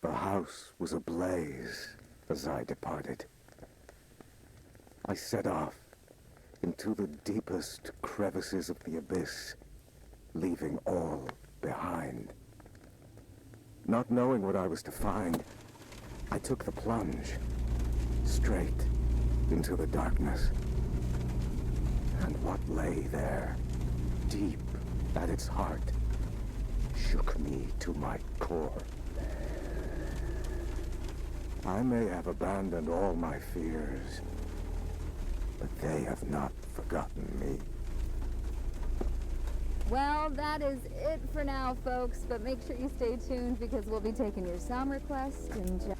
The house was ablaze as I departed. I set off into the deepest crevices of the abyss, leaving all behind. Not knowing what I was to find, I took the plunge, straight into the darkness. And what lay there, deep at its heart, shook me to my core. I may have abandoned all my fears, but they have not forgotten me. Well, that is it for now, folks, but make sure you stay tuned because we'll be taking your sound requests in just...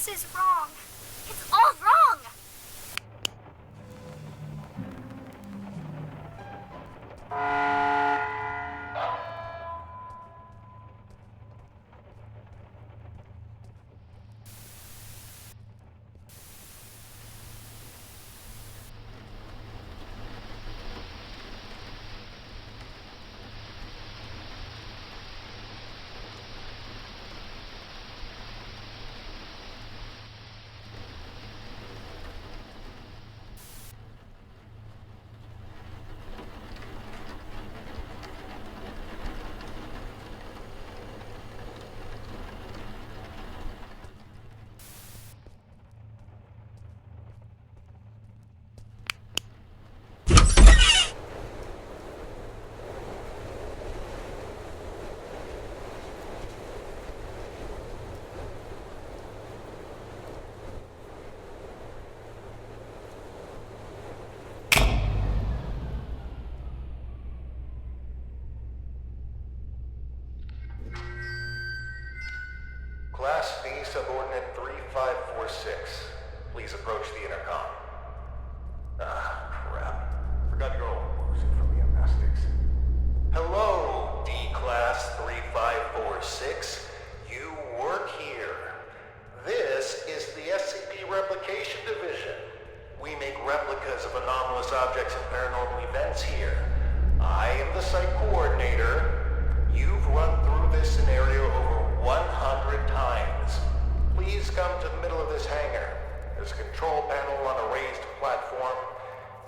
This is wrong. It's all wrong! Class B, subordinate 3546. Please approach the intercom. Ah, crap. Forgot your old woozy from the gymnastics. Hello, D-Class 3546. You work here. This is the SCP Replication Division. We make replicas of anomalous objects and paranormal events here. I am the site coordinator. You've run through this scenario over 100 times. Please come to the middle of this hangar. There's a control panel on a raised platform.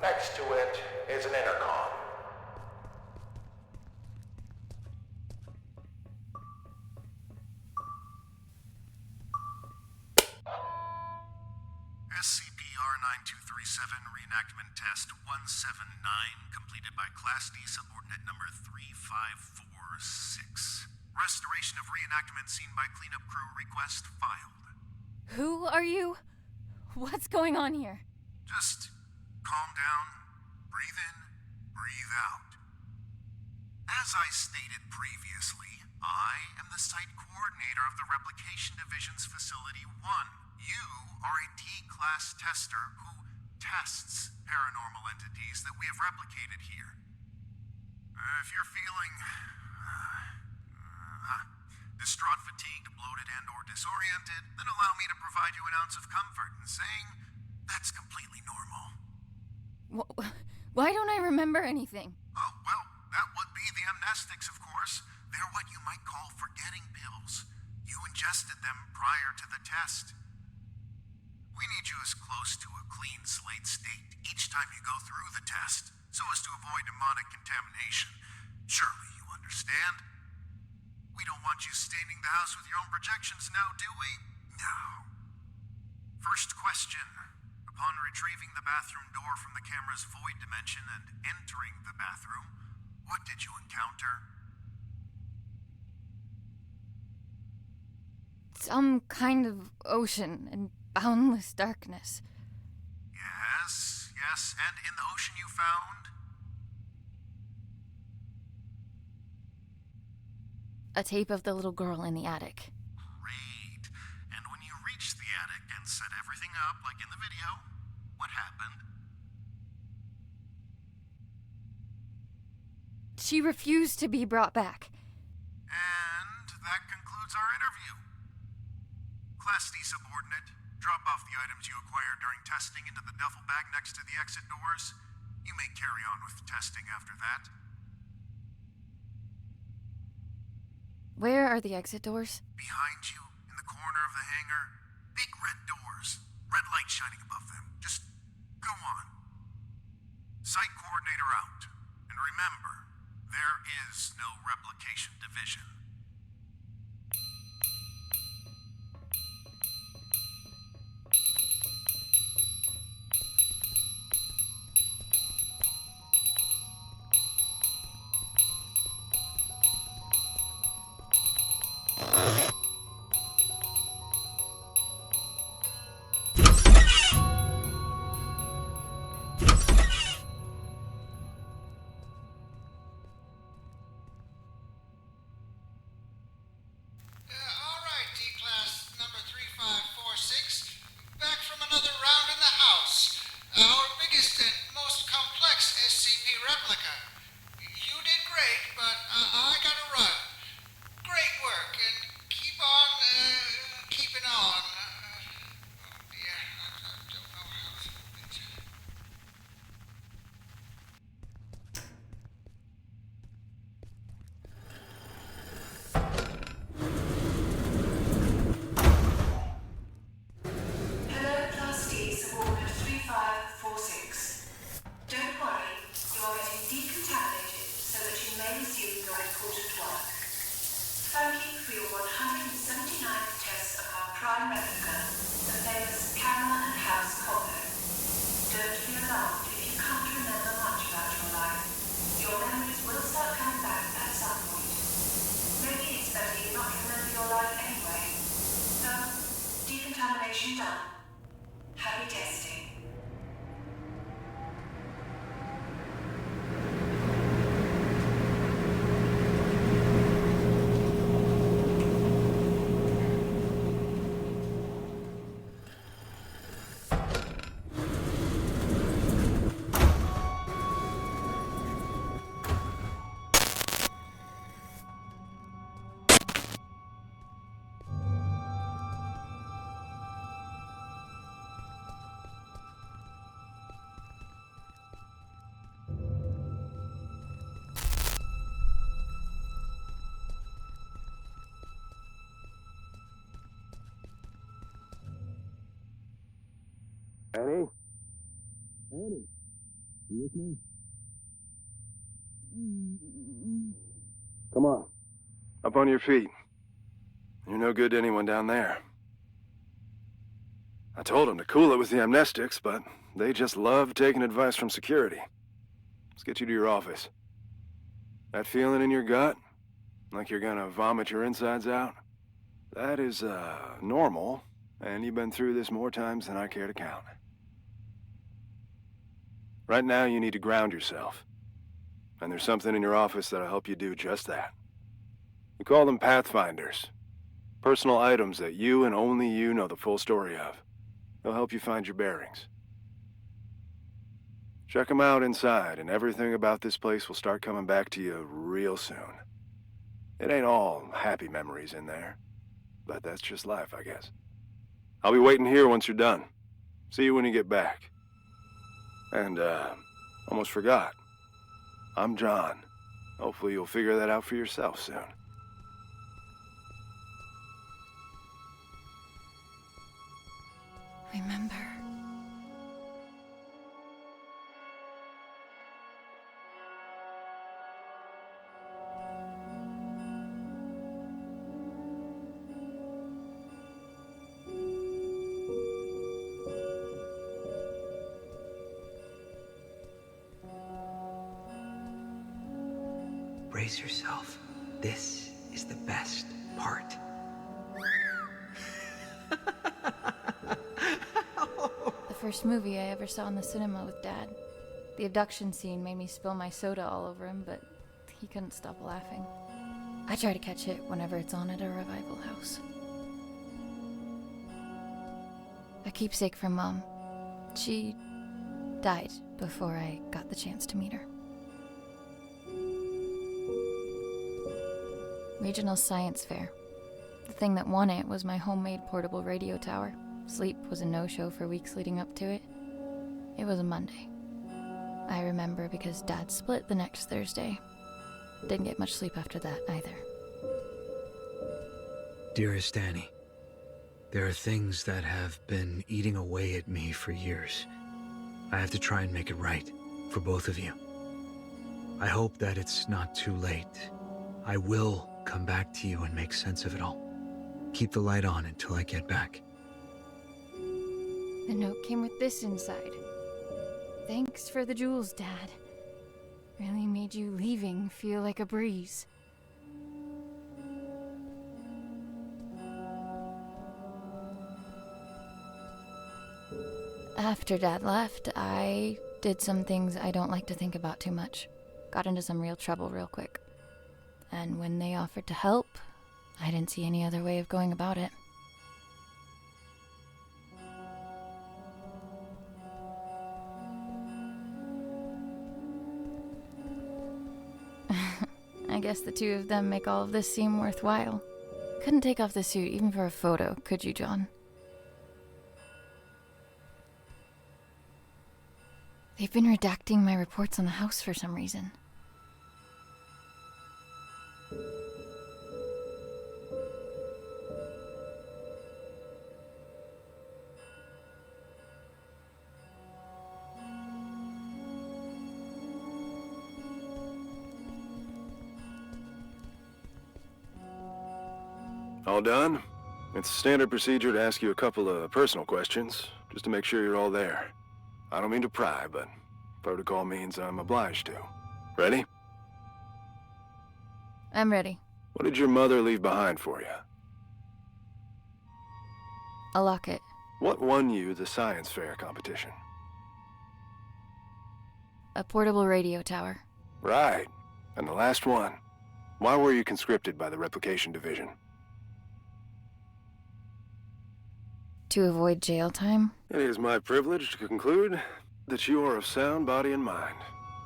Next to it is an intercom. SCP-R9237 Reenactment Test 179 completed by Class D subordinate number 3546. Restoration of reenactment seen by cleanup crew request filed. Who are you? What's going on here? Just calm down, breathe in, breathe out. As I stated previously, I am the site coordinator of the Replication Division's Facility 1. You are a D-Class tester who tests paranormal entities that we have replicated here. If you're feeling distraught, fatigued, bloated, and or disoriented, then allow me to provide you an ounce of comfort in saying that's completely normal. Why don't I remember anything? Oh, well, that would be the amnestics, of course. They're what you might call forgetting pills. You ingested them prior to the test. We need you as close to a clean slate state each time you go through the test, so as to avoid demonic contamination. Surely you understand? We don't want you staining the house with your own projections now, do we? No. First question. Upon retrieving the bathroom door from the camera's void dimension and entering the bathroom, what did you encounter? Some kind of ocean and boundless darkness. Yes, and in the ocean you found? A tape of the little girl in the attic. Great. And when you reached reached the attic and set everything up like in the video. What happened? She refused to be brought back. And that concludes our interview. Class D subordinate, drop off the items you acquired during testing into the duffel bag next to the exit doors. You may carry on with testing after that. Where are the exit doors? Behind you, in the corner of the hangar, big red doors, red light shining above them. Just go on. Site coordinator out. And remember, there is no Replication Division. All right, D-Class number 3546. Back from another round in the house. Our biggest and most complex SCP replica. You did great, but I gotta run. Great work, and keep on, keeping on. Oh dear, I don't know how to... Hello, Class D, subordinate 3546. Don't worry, you are getting decontaminated so that you may resume your important work. Thank you for your 179th test of our prime replica, the famous camera and house combo. Don't be alarmed if you can't remember much about your life. Your memories will start coming back at some point. Maybe it's better you not remember your life anyway. So, decontamination done. Happy testing. Annie? Annie? You with me? Come on. Up on your feet. You're no good to anyone down there. I told them to cool it with the amnestics, but they just love taking advice from security. Let's get you to your office. That feeling in your gut? Like you're gonna vomit your insides out? That is, normal, and you've been through this more times than I care to count. Right now, you need to ground yourself. And there's something in your office that'll help you do just that. We call them Pathfinders. Personal items that you and only you know the full story of. They'll help you find your bearings. Check them out inside, and everything about this place will start coming back to you real soon. It ain't all happy memories in there, but that's just life, I guess. I'll be waiting here once you're done. See you when you get back. And, almost forgot. I'm John. Hopefully you'll figure that out for yourself soon. Remember. Brace yourself. This is the best part. The first movie I ever saw in the cinema with Dad. The abduction scene made me spill my soda all over him, but he couldn't stop laughing. I try to catch it whenever it's on at a revival house. A keepsake from Mom. She died before I got the chance to meet her. Regional Science Fair. The thing that won it was my homemade portable radio tower. Sleep was a no-show for weeks leading up to it. It was a Monday. I remember because Dad split the next Thursday. Didn't get much sleep after that either. Dearest Annie, there are things that have been eating away at me for years. I have to try and make it right for both of you. I hope that it's not too late. I will come back to you and make sense of it all. Keep the light on until I get back. The note came with this inside. Thanks for the jewels, Dad. Really made you leaving feel like a breeze. After Dad left, I did some things I don't like to think about too much. Got into some real trouble real quick. And when they offered to help, I didn't see any other way of going about it. I guess the two of them make all of this seem worthwhile. Couldn't take off the suit even for a photo, could you, John? They've been redacting my reports on the house for some reason. All done? It's standard procedure to ask you a couple of personal questions, just to make sure you're all there. I don't mean to pry, but protocol means I'm obliged to. Ready? I'm ready. What did your mother leave behind for you? A locket. What won you the science fair competition? A portable radio tower. Right. And the last one. Why were you conscripted by the Replication Division? To avoid jail time? It is my privilege to conclude that you are of sound body and mind.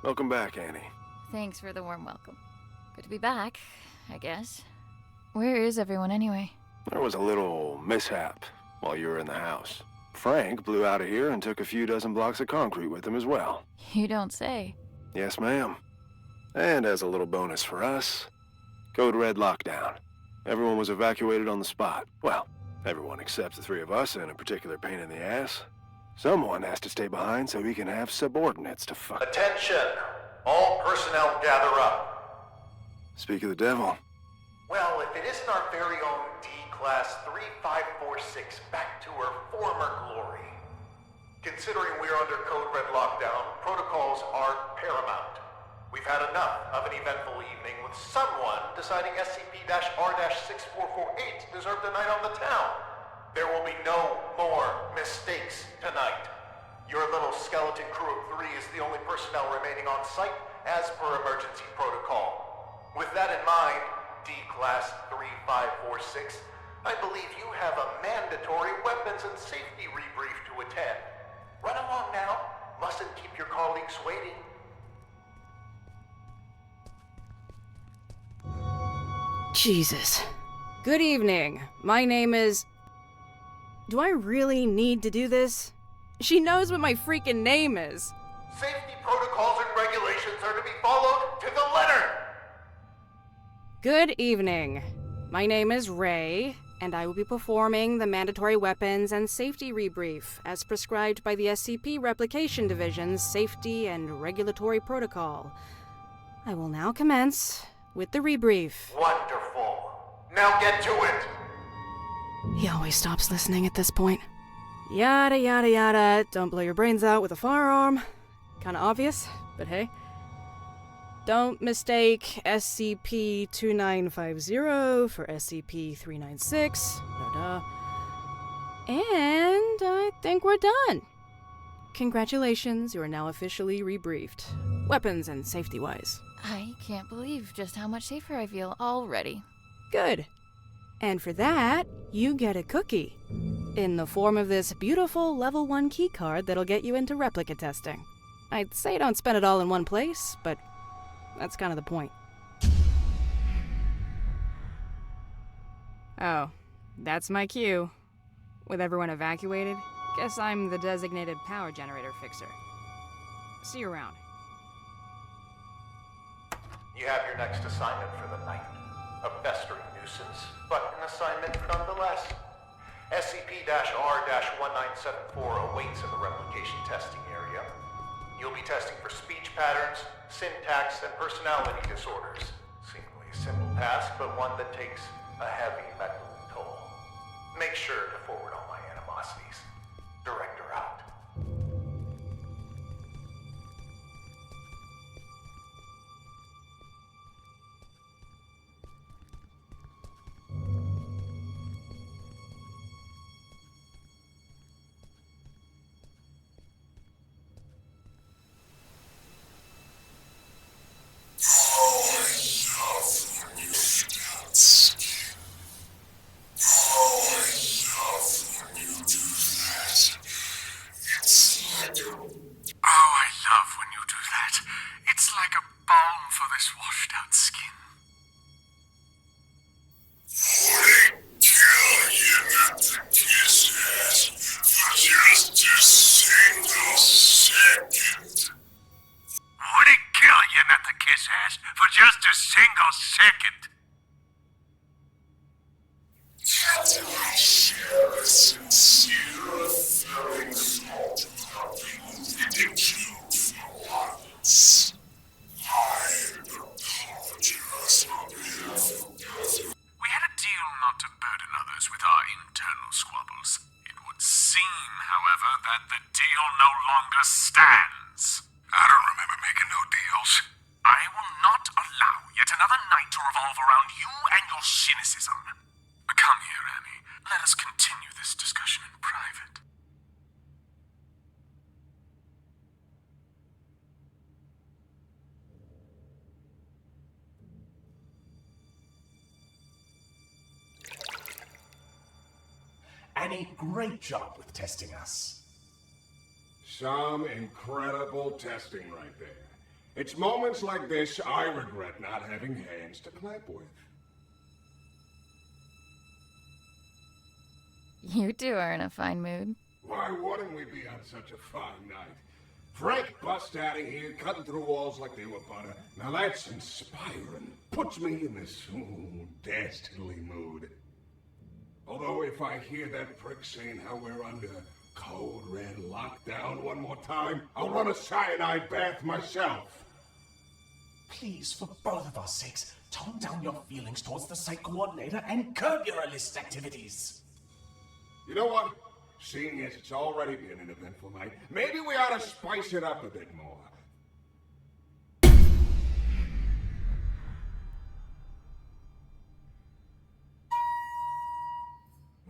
Welcome back, Annie. Thanks for the warm welcome. Good to be back, I guess. Where is everyone anyway? There was a little mishap while you were in the house. Frank blew out of here and took a few dozen blocks of concrete with him as well. You don't say. Yes, ma'am. And as a little bonus for us, Code Red lockdown. Everyone was evacuated on the spot. Well, everyone except the three of us and a particular pain in the ass. Someone has to stay behind so we can have subordinates to fuck. Attention! All personnel gather up. Speak of the devil. Well, if it isn't our very own D-Class 3546 back to her former glory. Considering we're under Code Red lockdown, protocols are paramount. We've had enough of an eventful evening with someone deciding SCP-R-6448 deserved a night on the town. There will be no more mistakes tonight. Your little skeleton crew of 3 is the only personnel remaining on site as per emergency protocol. With that in mind, D-Class 3546, I believe you have a mandatory weapons and safety rebrief to attend. Run along now. Mustn't keep your colleagues waiting. Jesus. Good evening. My name is... Do I really need to do this? She knows what my freaking name is. Safety protocols and regulations are to be followed to the letter! Good evening. My name is Ray, and I will be performing the mandatory weapons and safety rebrief as prescribed by the SCP Replication Division's Safety and Regulatory Protocol. I will now commence with the rebrief. Wonderful. Now get to it! He always stops listening at this point. Yada yada yada, don't blow your brains out with a firearm. Kinda obvious, but hey. Don't mistake SCP-2950 for SCP-396. And I think we're done. Congratulations, you are now officially rebriefed. Weapons and safety-wise. I can't believe just how much safer I feel already. Good. And for that, you get a cookie. in the form of this beautiful level 1 keycard that'll get you into replica testing. I'd say don't spend it all in one place, but that's kind of the point. Oh, that's my cue. With everyone evacuated, guess I'm the designated power generator fixer. See you around. You have your next assignment for the night. A festering nuisance, but an assignment nonetheless. SCP-R-1974 awaits in the replication testing area. You'll be testing for speech patterns, syntax, and personality disorders. Seemingly a simple task, but one that takes a heavy mental toll. Make sure to forward all my animosities. Director out. For just a single second. Captain, I share a sincere feeling thought of having needed you for once. I apologize on behalf of Catherine. We had a deal not to burden others with our internal squabbles. It would seem, however, that the deal no longer stands. I don't remember making no deals. I will not allow yet another night to revolve around you and your cynicism. Come here, Annie. Let us continue this discussion in private. Annie, great job with testing us. Some incredible testing right there. It's moments like this I regret not having hands to clap with. You two are in a fine mood. Why wouldn't we be on such a fine night? Frank bust out of here, cutting through walls like they were butter. Now that's inspiring. Puts me in this dastardly mood. Although if I hear that prick saying how we're under code red lockdown one more time, I'll run a cyanide bath myself. Please, for both of our sakes, tone down your feelings towards the site coordinator and curb your illicit activities. You know what? Seeing as it's already been an eventful night, maybe we ought to spice it up a bit more.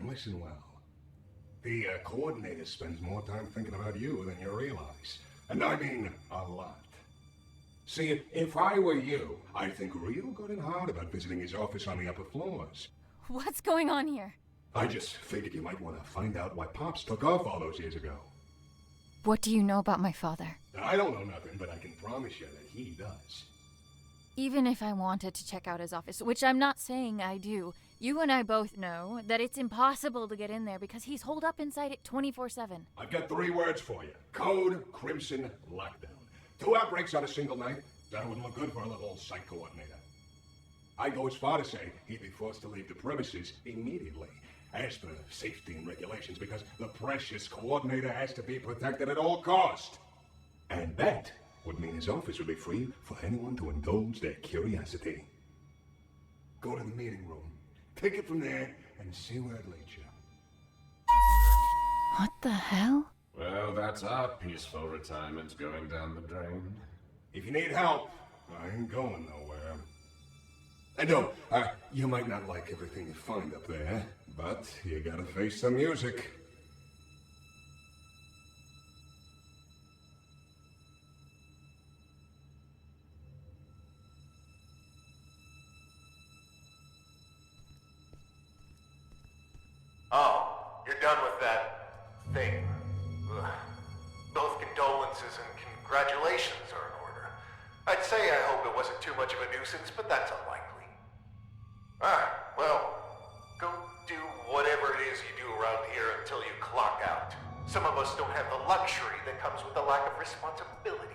Listen well. The coordinator spends more time thinking about you than you realize. And I mean a lot. See, if I were you, I'd think real good and hard about visiting his office on the upper floors. What's going on here? I just figured you might want to find out why Pops took off all those years ago. What do you know about my father? I don't know nothing, but I can promise you that he does. Even if I wanted to check out his office, which I'm not saying I do, you and I both know that it's impossible to get in there because he's holed up inside it 24/7. I've got 3 words for you. Code Crimson Lockdown. 2 outbreaks on a single night? That wouldn't look good for a little site coordinator. I'd go as far to say he'd be forced to leave the premises immediately, as per safety and regulations, because the precious coordinator has to be protected at all cost. And that would mean his office would be free for anyone to indulge their curiosity. Go to the meeting room, take it from there, and see where it leads you. What the hell? Well, that's our peaceful retirement going down the drain. If you need help, I ain't going nowhere. And no, you might not like everything you find up there, but you gotta face the music. Oh, you're done with that thing. Ugh. Both condolences and congratulations are in order. I'd say I hope it wasn't too much of a nuisance, but that's unlikely. Well, go do whatever it is you do around here until you clock out. Some of us don't have the luxury that comes with the lack of responsibility.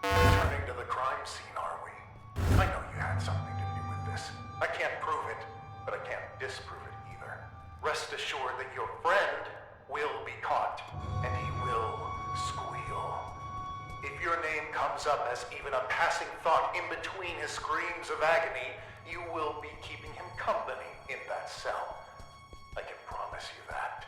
Returning to the crime scene, are we? I know you had something to do with this. I can't prove it, but I can't disprove it either. Rest assured that your friend will be caught, and he will squeal. If your name comes up as even a passing thought in between his screams of agony, you will be keeping him company in that cell. I can promise you that.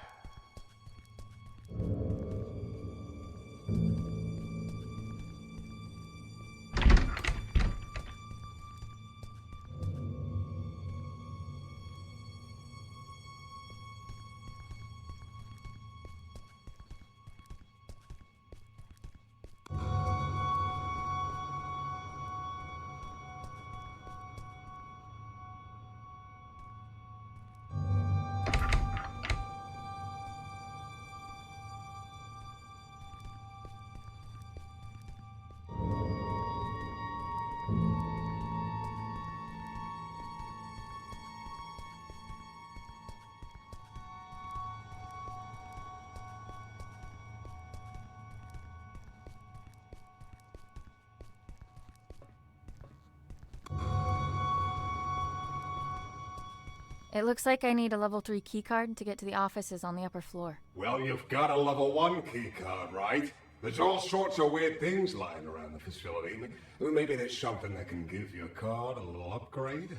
It looks like I need a level 3 keycard to get to the offices on the upper floor. Well, you've got a level 1 keycard, right? There's all sorts of weird things lying around the facility. Maybe there's something that can give your card a little upgrade?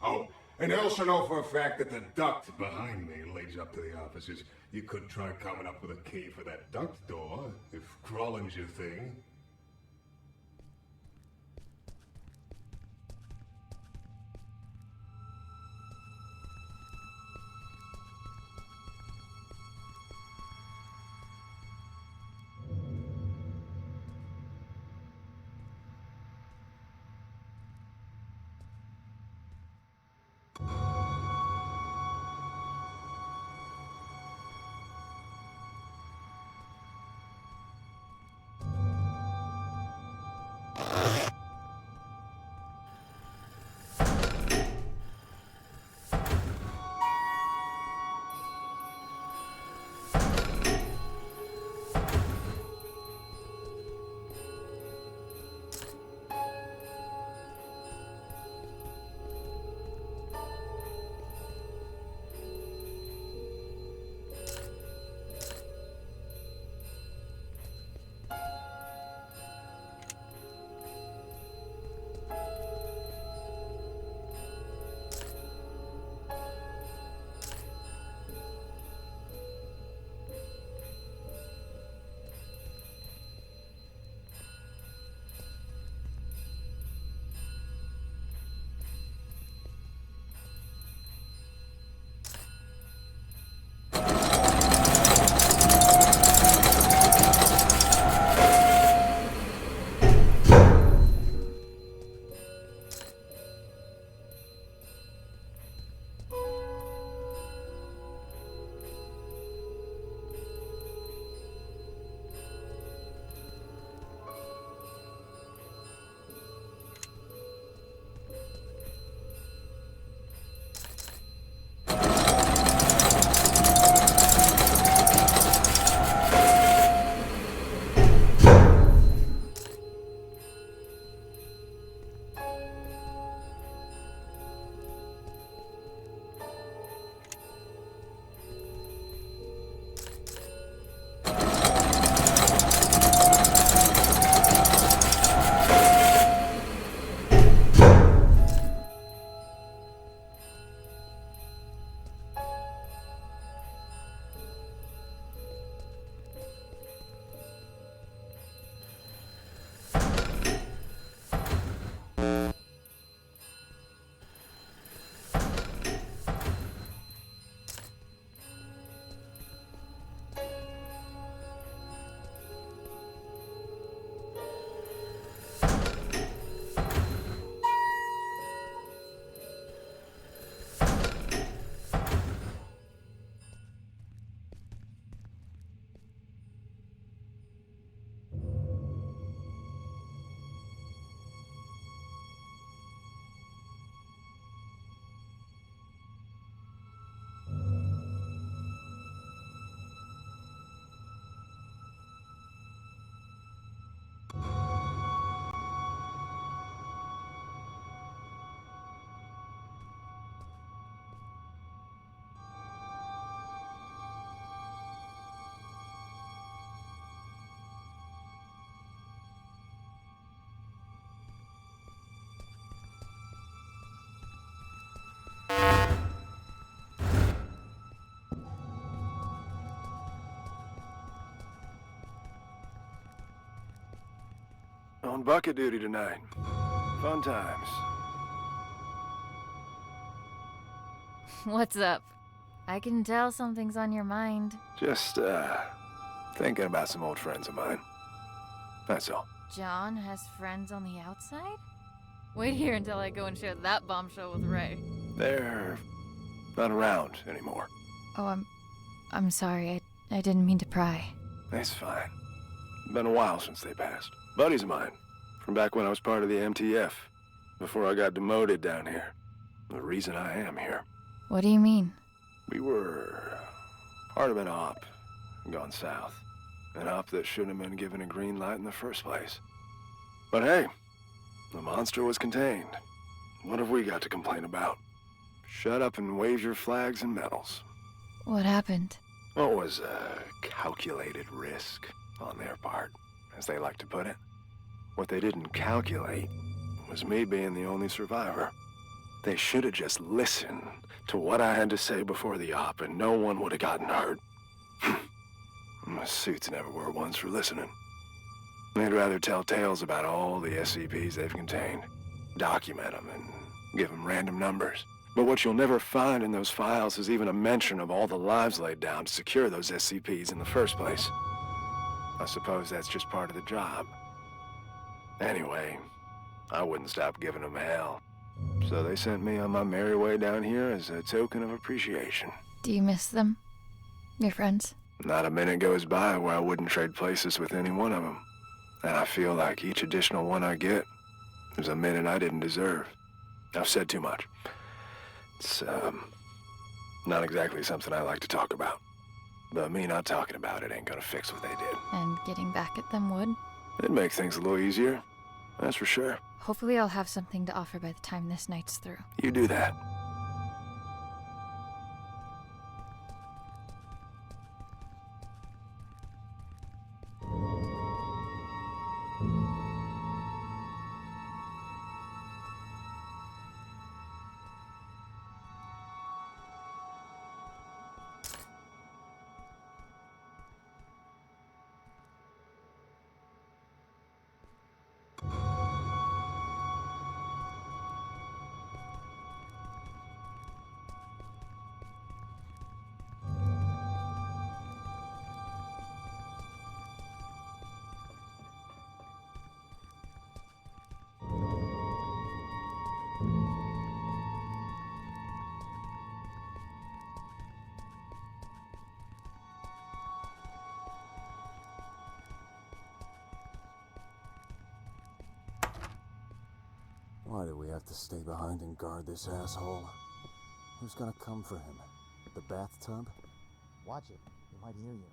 Oh, and I also know for a fact that the duct behind me leads up to the offices. You could try coming up with a key for that duct door, if crawling's your thing. On bucket duty tonight. Fun times. What's up? I can tell something's on your mind. Just, thinking about some old friends of mine. That's all. John has friends on the outside? Wait here until I go and share that bombshell with Ray. They're not around anymore. Oh, I'm sorry. I didn't mean to pry. It's fine. Been a while since they passed. Buddies of mine, from back when I was part of the MTF, before I got demoted down here. The reason I am here. What do you mean? We were part of an op gone south. An op that shouldn't have been given a green light in the first place. But hey, the monster was contained. What have we got to complain about? Shut up and wave your flags and medals. What happened? What was a calculated risk on their part, as they like to put it. What they didn't calculate was me being the only survivor. They should have just listened to what I had to say before the op, and no one would have gotten hurt. My suits never were ones for listening. They'd rather tell tales about all the SCPs they've contained, document them, and give them random numbers. But what you'll never find in those files is even a mention of all the lives laid down to secure those SCPs in the first place. I suppose that's just part of the job. Anyway, I wouldn't stop giving them hell. So they sent me on my merry way down here as a token of appreciation. Do you miss them? Your friends? Not a minute goes by where I wouldn't trade places with any one of them. And I feel like each additional one I get is a minute I didn't deserve. I've said too much. It's, not exactly something I like to talk about. But me not talking about it ain't gonna fix what they did. And getting back at them would? It'd make things a little easier, that's for sure. Hopefully I'll have something to offer by the time this night's through. You do that. Why do we have to stay behind and guard this asshole? Who's gonna come for him? The bathtub? Watch it. He might hear you.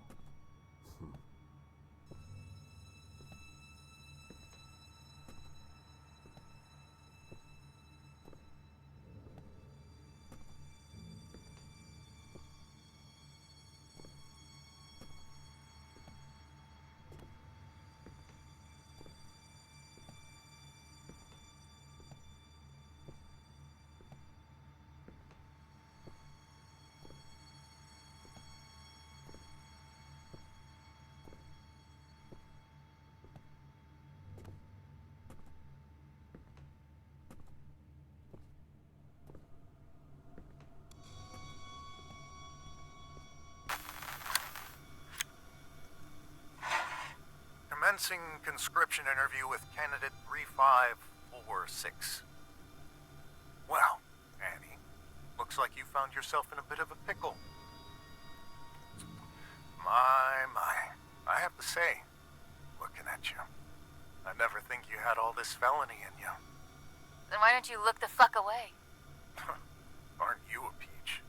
Commencing conscription interview with candidate 3546. Well, Annie, looks like you found yourself in a bit of a pickle. My. I have to say, looking at you, I never think you had all this felony in you. Then why don't you look the fuck away? Aren't you a peach?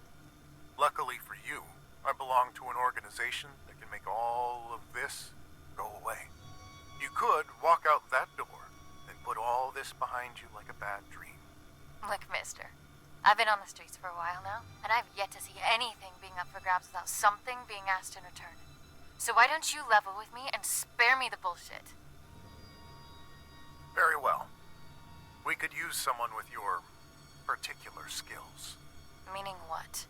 Luckily for you, I belong to an organization that can make all of this go away. You could walk out that door and put all this behind you like a bad dream. Look, mister, I've been on the streets for a while now, and I've yet to see anything being up for grabs without something being asked in return. So why don't you level with me and spare me the bullshit? Very well. We could use someone with your particular skills. Meaning what?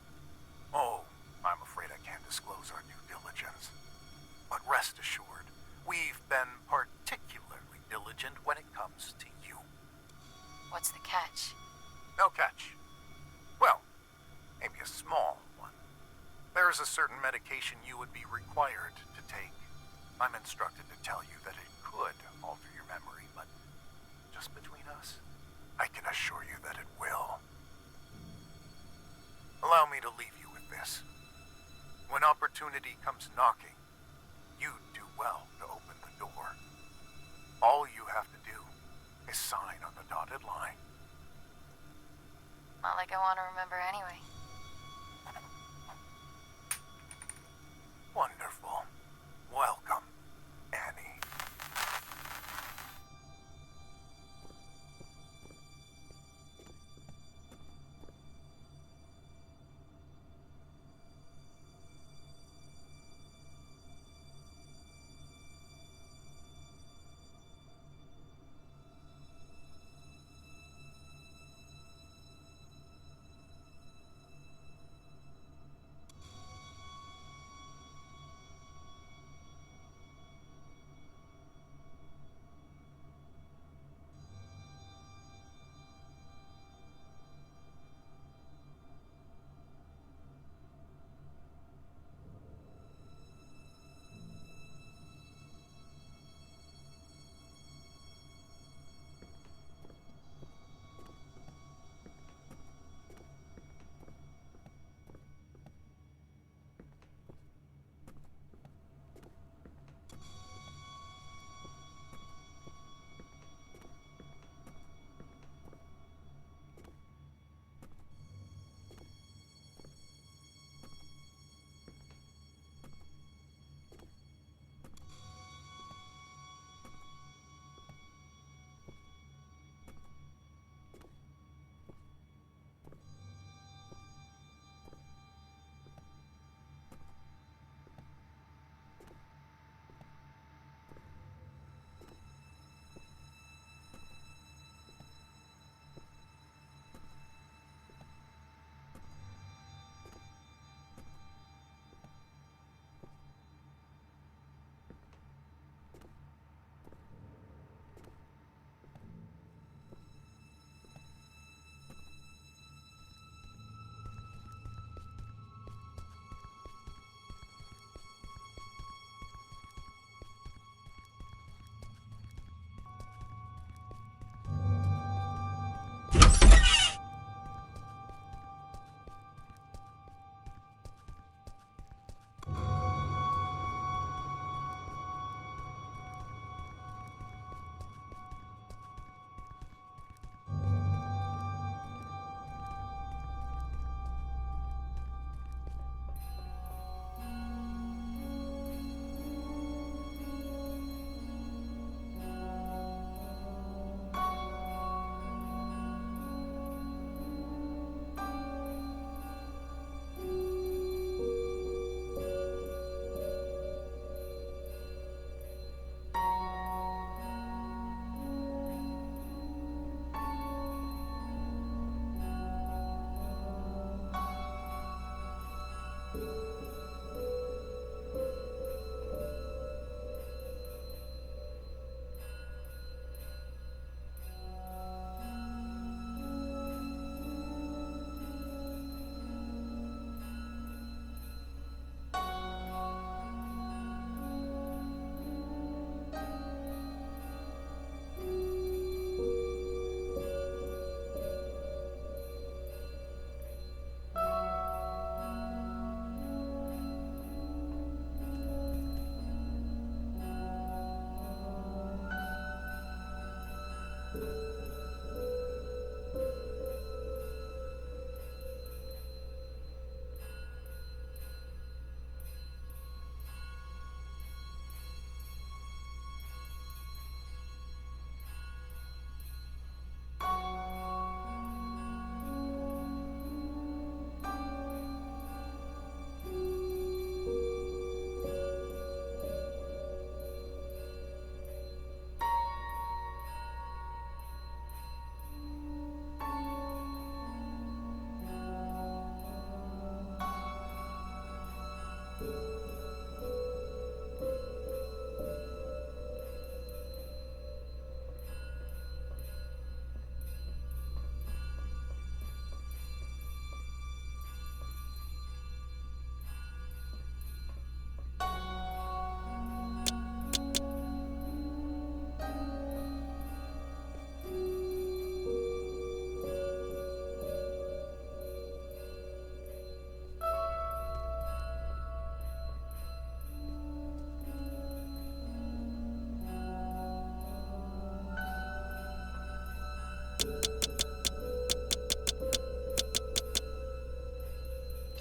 Oh, I'm afraid I can't disclose our due diligence. But rest assured, we've been particularly diligent when it there is a certain medication you would be required to take. I'm instructed to tell you that it could alter your memory, but just between us, I can assure you that it will. Allow me to leave you with this. When opportunity comes knocking, you do well to open the door. All you have to do is sign on the dotted line. Not like I want to remember anyway. Wonderful. Welcome, Annie.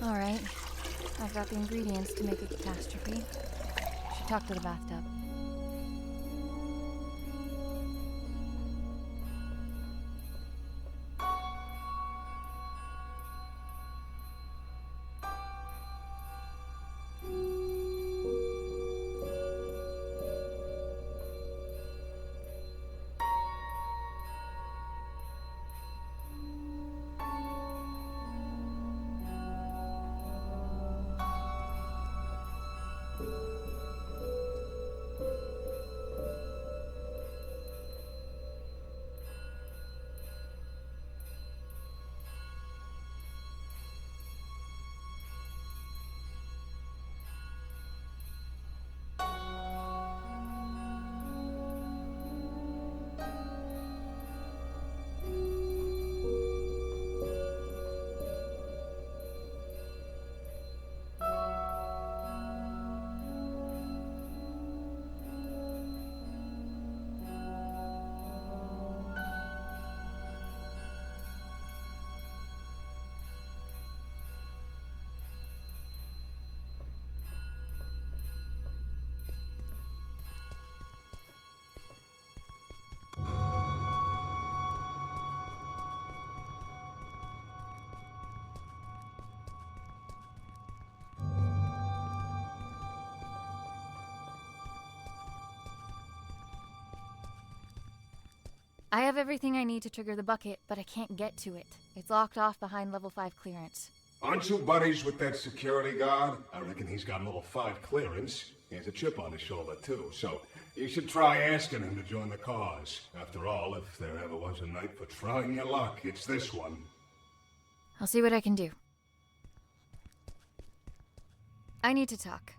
Alright. I've got the ingredients to make a catastrophe. Should talk to the bathtub. I have everything I need to trigger the bucket, but I can't get to it. It's locked off behind level 5 clearance. Aren't you buddies with that security guard? I reckon he's got level 5 clearance. He has a chip on his shoulder, too, so you should try asking him to join the cause. After all, if there ever was a night for trying your luck, it's this one. I'll see what I can do. I need to talk.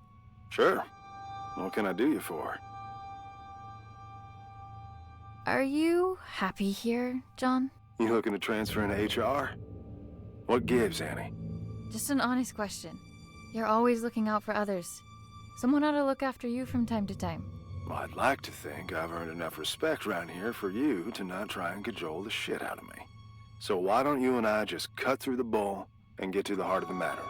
Sure. What can I do you for? Are you happy here, John? You looking to transfer into HR? What gives, Annie? Just an honest question. You're always looking out for others. Someone ought to look after you from time to time. Well, I'd like to think I've earned enough respect around here for you to not try and cajole the shit out of me. So why don't you and I just cut through the bull and get to the heart of the matter?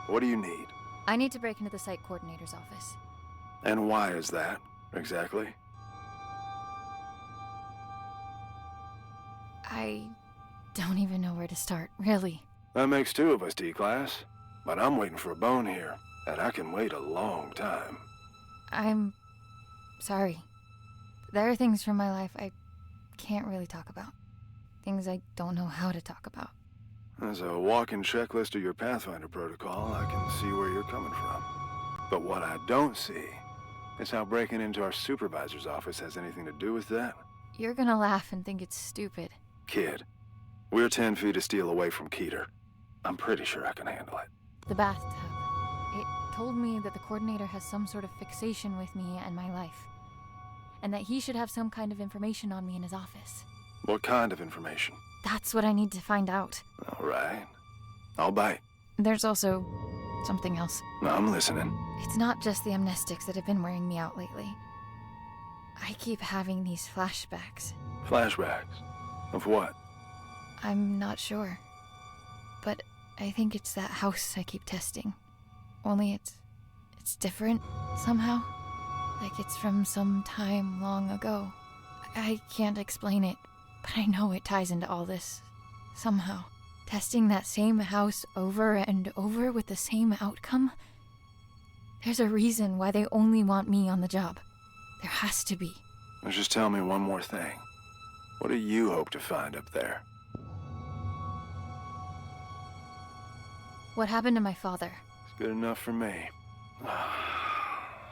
What do you need? I need to break into the site coordinator's office. And why is that, exactly? I don't even know where to start, really. That makes two of us, D-Class. But I'm waiting for a bone here, and I can wait a long time. I'm sorry. There are things from my life I can't really talk about. Things I don't know how to talk about. As a walking checklist of your Pathfinder protocol, I can see where you're coming from. But what I don't see is how breaking into our supervisor's office has anything to do with that. You're gonna laugh and think it's stupid. Kid, we're 10 feet of steel away from Keter. I'm pretty sure I can handle it. The bathtub. It told me that the coordinator has some sort of fixation with me and my life. And that he should have some kind of information on me in his office. What kind of information? That's what I need to find out. All right. I'll bite. There's also something else. I'm listening. It's not just the amnestics that have been wearing me out lately. I keep having these flashbacks. Flashbacks? Of what? I'm not sure. But I think it's that house I keep testing. Only it's different, somehow. Like it's from some time long ago. I can't explain it, but I know it ties into all this. Somehow. Testing that same house over and over with the same outcome? There's a reason why they only want me on the job. There has to be. Now just tell me one more thing. What do you hope to find up there? What happened to my father? It's good enough for me.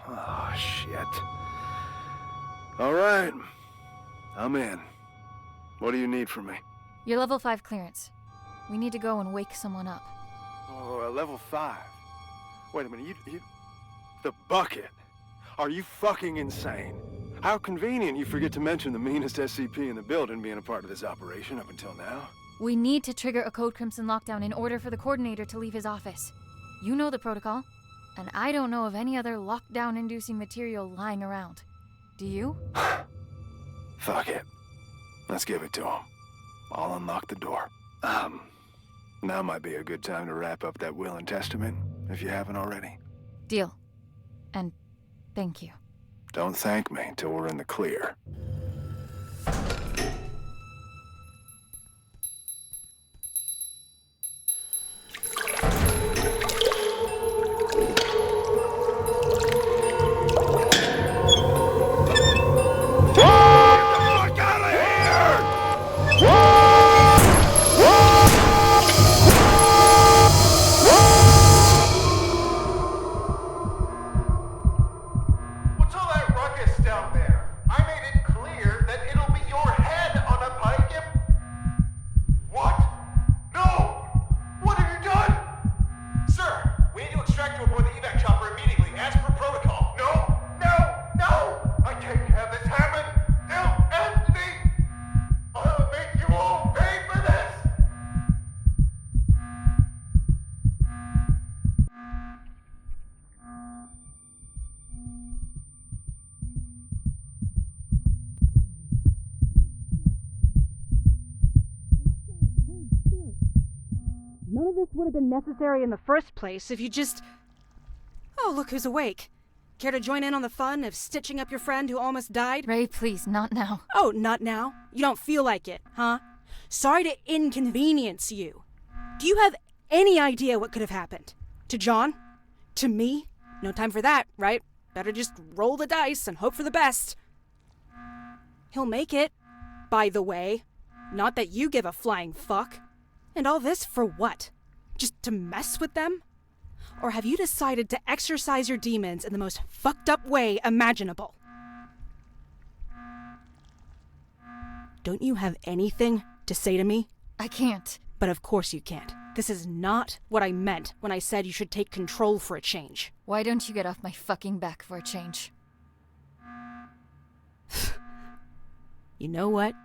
Oh, shit. All right. I'm in. What do you need from me? Your level 5 clearance. We need to go and wake someone up. Oh, level 5. Wait a minute, you... The bucket? Are you fucking insane? How convenient you forget to mention the meanest SCP in the building being a part of this operation up until now. We need to trigger a Code Crimson lockdown in order for the coordinator to leave his office. You know the protocol, and I don't know of any other lockdown-inducing material lying around. Do you? Fuck it. Let's give it to him. I'll unlock the door. Now might be a good time to wrap up that will and testament, if you haven't already. Deal. And thank you. Don't thank me till we're in the clear. What's all that ruckus down there? I made it clear that it'll be your head on a pike and... What? No! What have you done? Sir, we need to extract you aboard the evac chopper immediately, as per protocol. No! I can't have this happen! No, Anthony! I'll make you all pay for this! None of this would have been necessary in the first place if you just... Oh, look who's awake. Care to join in on the fun of stitching up your friend who almost died? Ray, please, not now. Oh, not now? You don't feel like it, huh? Sorry to inconvenience you. Do you have any idea what could have happened? To John? To me? No time for that, right? Better just roll the dice and hope for the best. He'll make it, by the way. Not that you give a flying fuck. And all this for what? Just to mess with them? Or have you decided to exercise your demons in the most fucked up way imaginable? Don't you have anything to say to me? I can't. But of course you can't. This is not what I meant when I said you should take control for a change. Why don't you get off my fucking back for a change? You know what?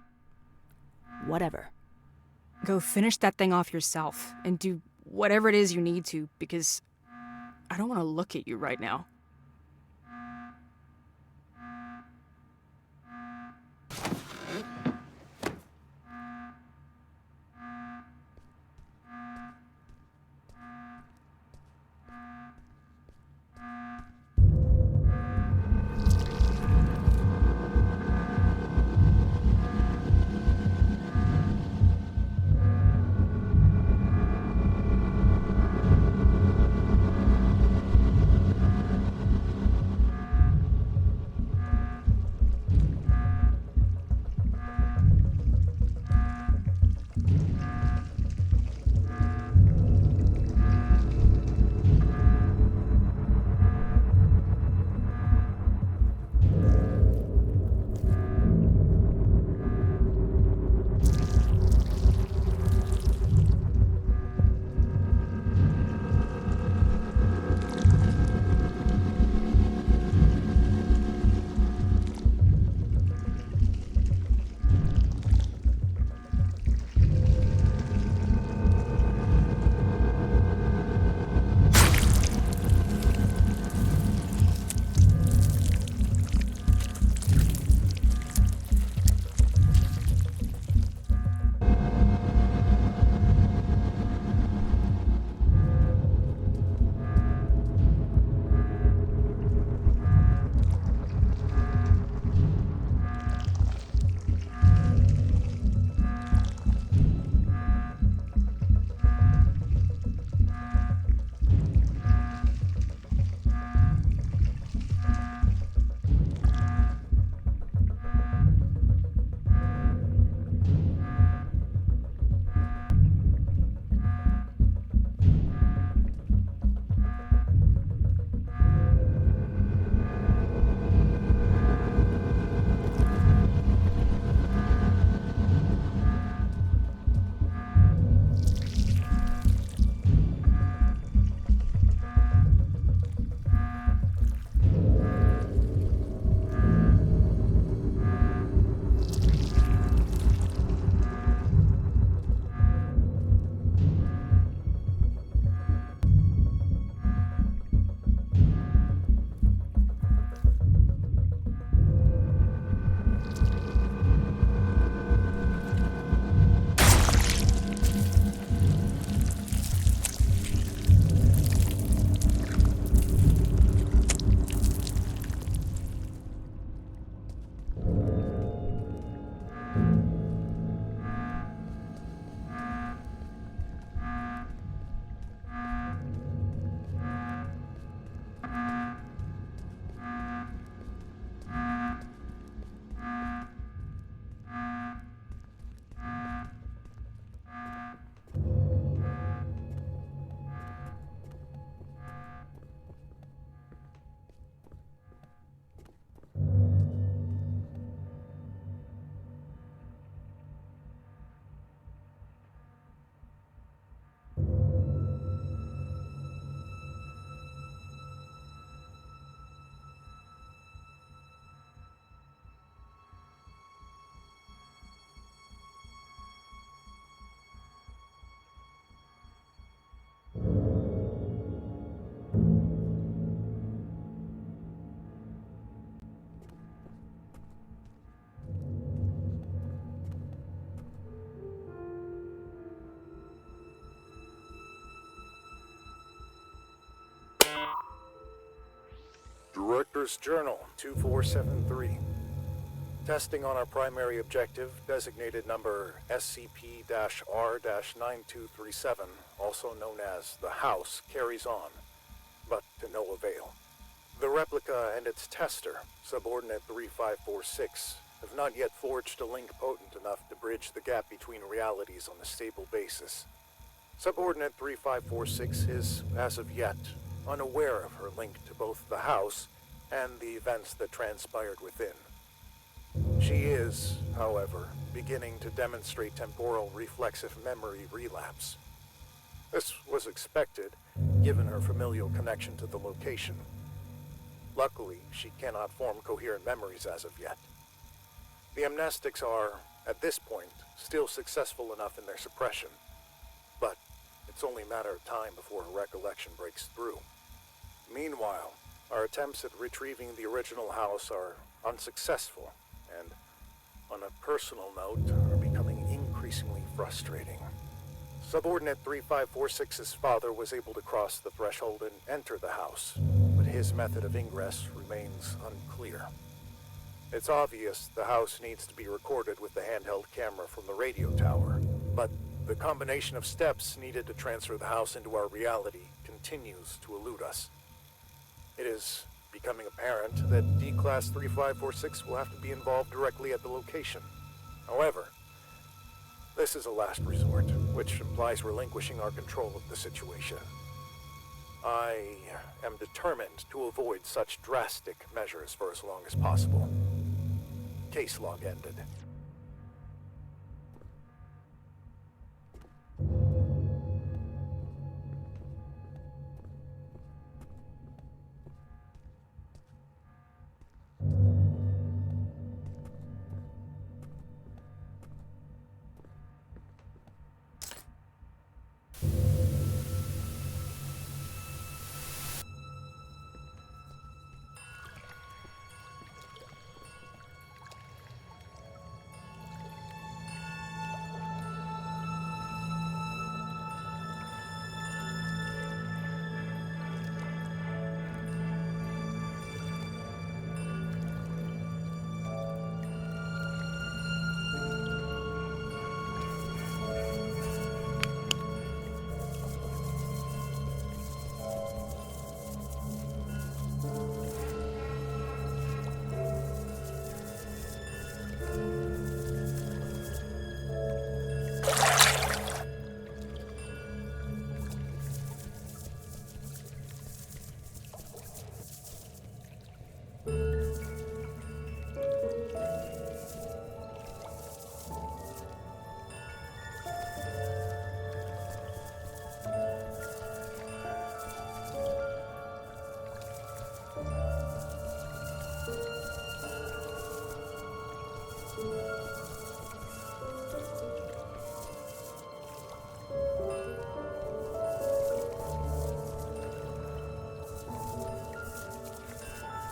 Whatever. Go finish that thing off yourself and do whatever it is you need to, because I don't want to look at you right now. Director's Journal 2473. Testing on our primary objective, designated number SCP-R-9237, also known as the House, carries on, but to no avail. The replica and its tester, Subordinate 3546, have not yet forged a link potent enough to bridge the gap between realities on a stable basis. Subordinate 3546 is, as of yet, unaware of her link to both the House and the events that transpired within. She is, however, beginning to demonstrate temporal reflexive memory relapse. This was expected, given her familial connection to the location. Luckily, she cannot form coherent memories as of yet. The amnestics are, at this point, still successful enough in their suppression, but it's only a matter of time before her recollection breaks through. Meanwhile, our attempts at retrieving the original house are unsuccessful, and, on a personal note, are becoming increasingly frustrating. Subordinate 3546's father was able to cross the threshold and enter the house, but his method of ingress remains unclear. It's obvious the house needs to be recorded with the handheld camera from the radio tower, but the combination of steps needed to transfer the house into our reality continues to elude us. It is becoming apparent that D-Class 3546 will have to be involved directly at the location. However, this is a last resort, which implies relinquishing our control of the situation. I am determined to avoid such drastic measures for as long as possible. Case log ended.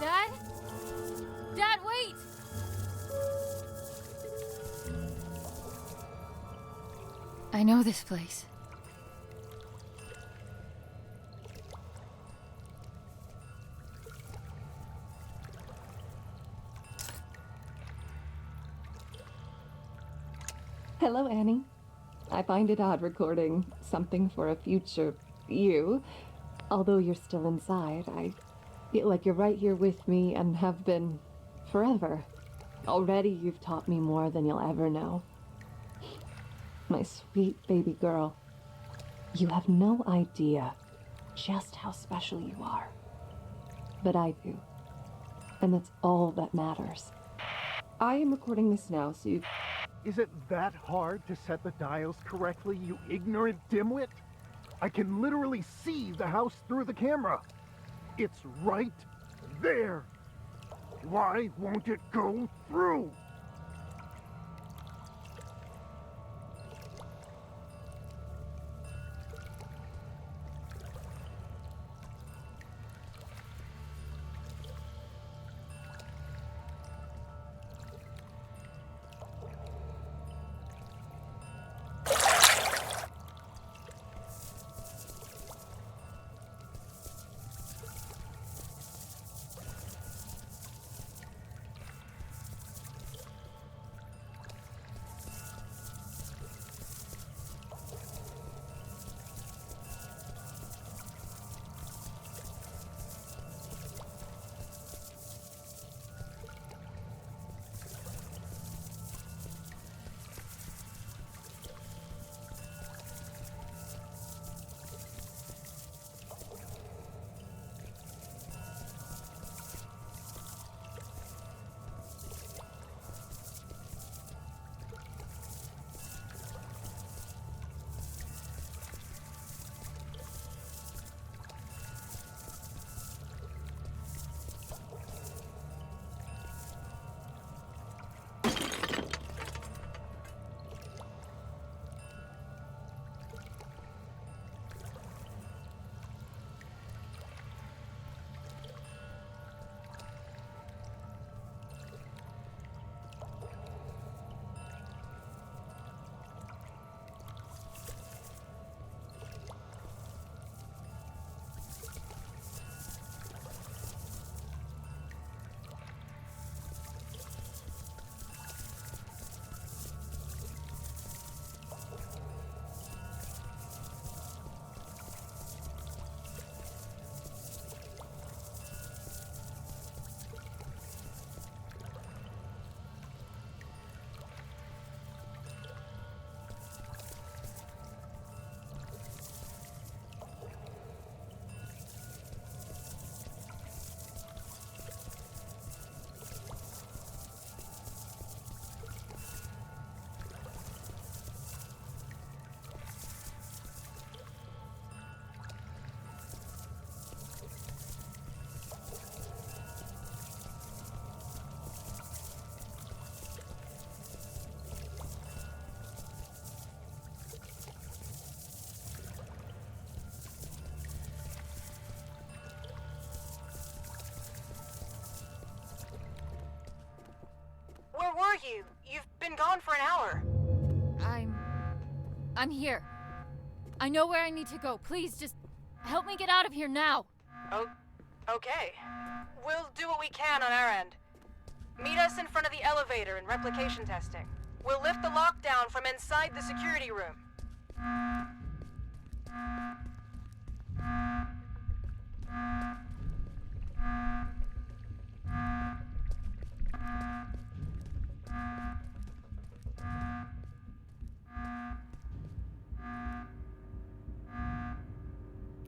Dad? Dad, wait! I know this place. Hello, Annie. I find it odd recording something for a future you. Although you're still inside, I feel like you're right here with me and have been forever. Already you've taught me more than you'll ever know. My sweet baby girl, you have no idea just how special you are. But I do. And that's all that matters. I am recording this now, so you... Is it that hard to set the dials correctly, you ignorant dimwit? I can literally see the house through the camera. It's right there. Why won't it go through? you? You've been gone for an hour. I'm here. I know where I need to go. Please, just help me get out of here now. Oh, okay. We'll do what we can on our end. Meet us in front of the elevator in replication testing. We'll lift the lockdown from inside the security room.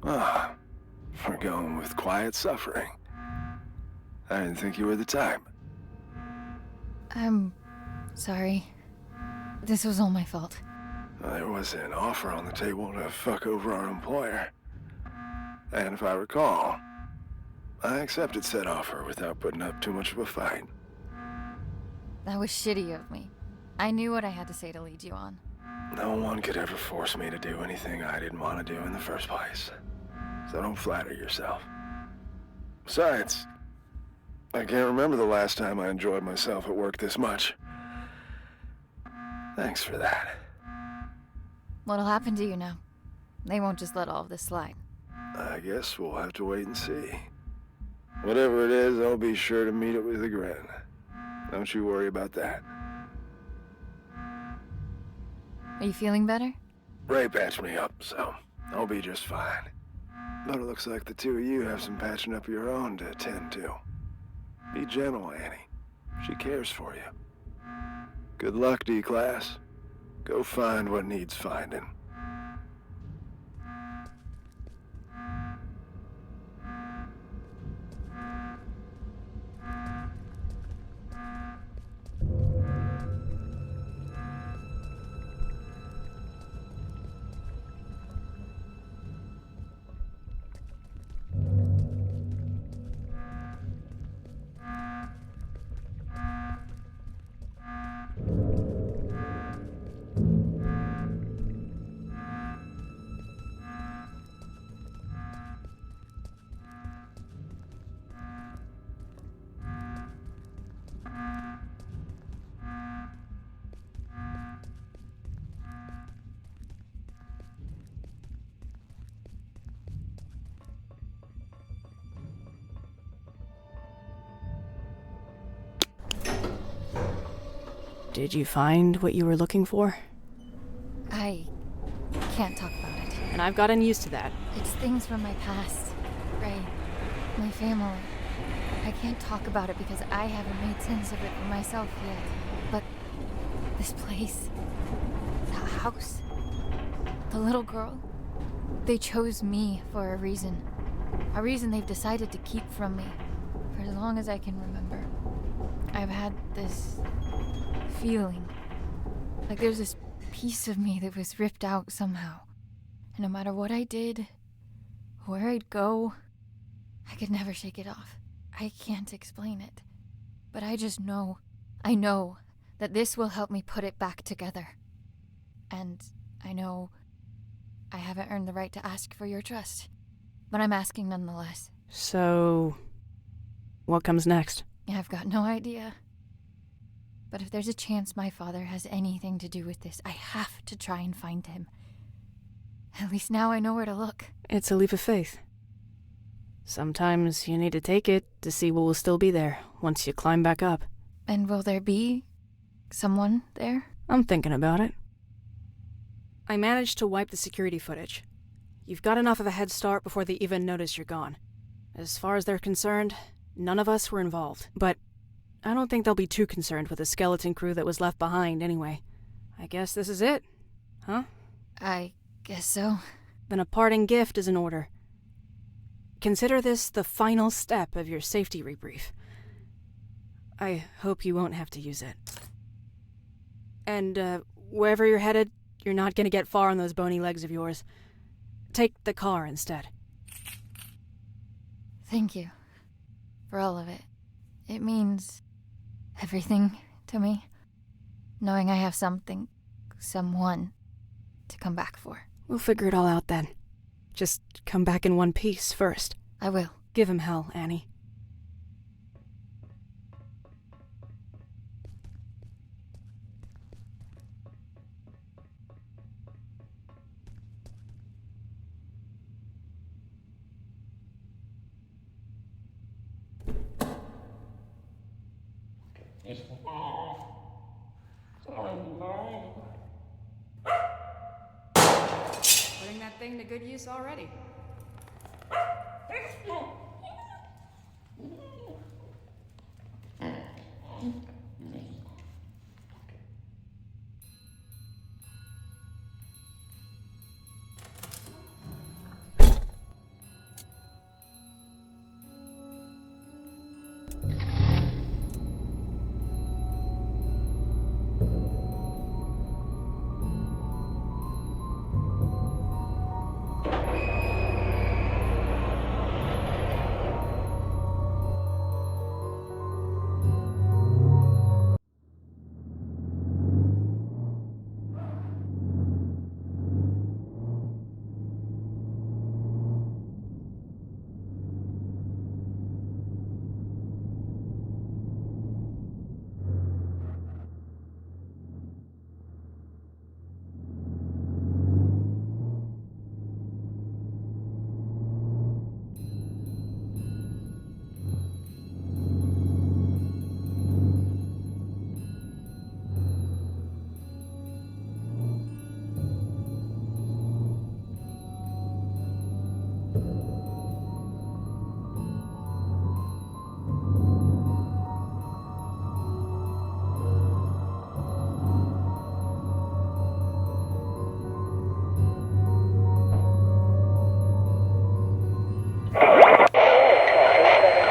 Ah, we're going with quiet suffering. I didn't think you were the type. I'm sorry. This was all my fault. There was an offer on the table to fuck over our employer. And if I recall, I accepted said offer without putting up too much of a fight. That was shitty of me. I knew what I had to say to lead you on. No one could ever force me to do anything I didn't want to do in the first place. So don't flatter yourself. Besides, I can't remember the last time I enjoyed myself at work this much. Thanks for that. What'll happen to you now? They won't just let all of this slide. I guess we'll have to wait and see. Whatever it is, I'll be sure to meet it with a grin. Don't you worry about that. Are you feeling better? Ray patched me up, so I'll be just fine. But it looks like the two of you have some patching up of your own to attend to. Be gentle, Annie. She cares for you. Good luck, D-Class. Go find what needs finding. Did you find what you were looking for? I can't talk about it. And I've gotten used to that. It's things from my past. Ray, my family. I can't talk about it because I haven't made sense of it for myself yet. But this place, the house, the little girl, they chose me for a reason. A reason they've decided to keep from me for as long as I can remember. I've had this feeling like there's this piece of me that was ripped out somehow. And no matter what I did, where I'd go, I could never shake it off. I can't explain it. But I just know, I know that this will help me put it back together. And I know I haven't earned the right to ask for your trust, but I'm asking nonetheless. So, what comes next? I've got no idea. But if there's a chance my father has anything to do with this, I have to try and find him. At least now I know where to look. It's a leap of faith. Sometimes you need to take it to see what will still be there once you climb back up. And will there be someone there? I'm thinking about it. I managed to wipe the security footage. You've got enough of a head start before they even notice you're gone. As far as they're concerned, none of us were involved. But I don't think they'll be too concerned with the skeleton crew that was left behind anyway. I guess this is it, huh? I guess so. Then a parting gift is in order. Consider this the final step of your safety rebrief. I hope you won't have to use it. And, wherever you're headed, you're not gonna get far on those bony legs of yours. Take the car instead. Thank you for all of it. It means everything to me, knowing I have something, someone to come back for. We'll figure it all out then. Just come back in one piece first. I will. Give him hell, Annie. Putting that thing to good use already.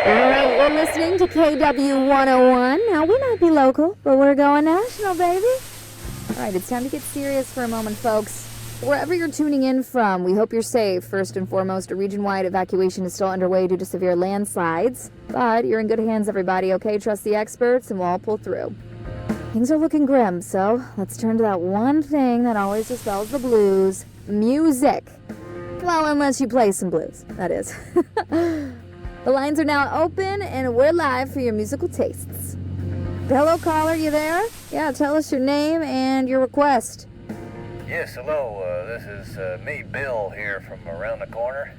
Alright, you're listening to KW 101. Now, we might be local, but we're going national, baby. Alright, it's time to get serious for a moment, folks. Wherever you're tuning in from, we hope you're safe. First and foremost, a region-wide evacuation is still underway due to severe landslides. But you're in good hands, everybody, okay? Trust the experts, and we'll all pull through. Things are looking grim, so let's turn to that one thing that always dispels the blues. Music. Well, unless you play some blues, that is. The lines are now open, and we're live for your musical tastes. Hello, caller, you there? Yeah, tell us your name and your request. Yes, hello, this is me, Bill, here from around the corner.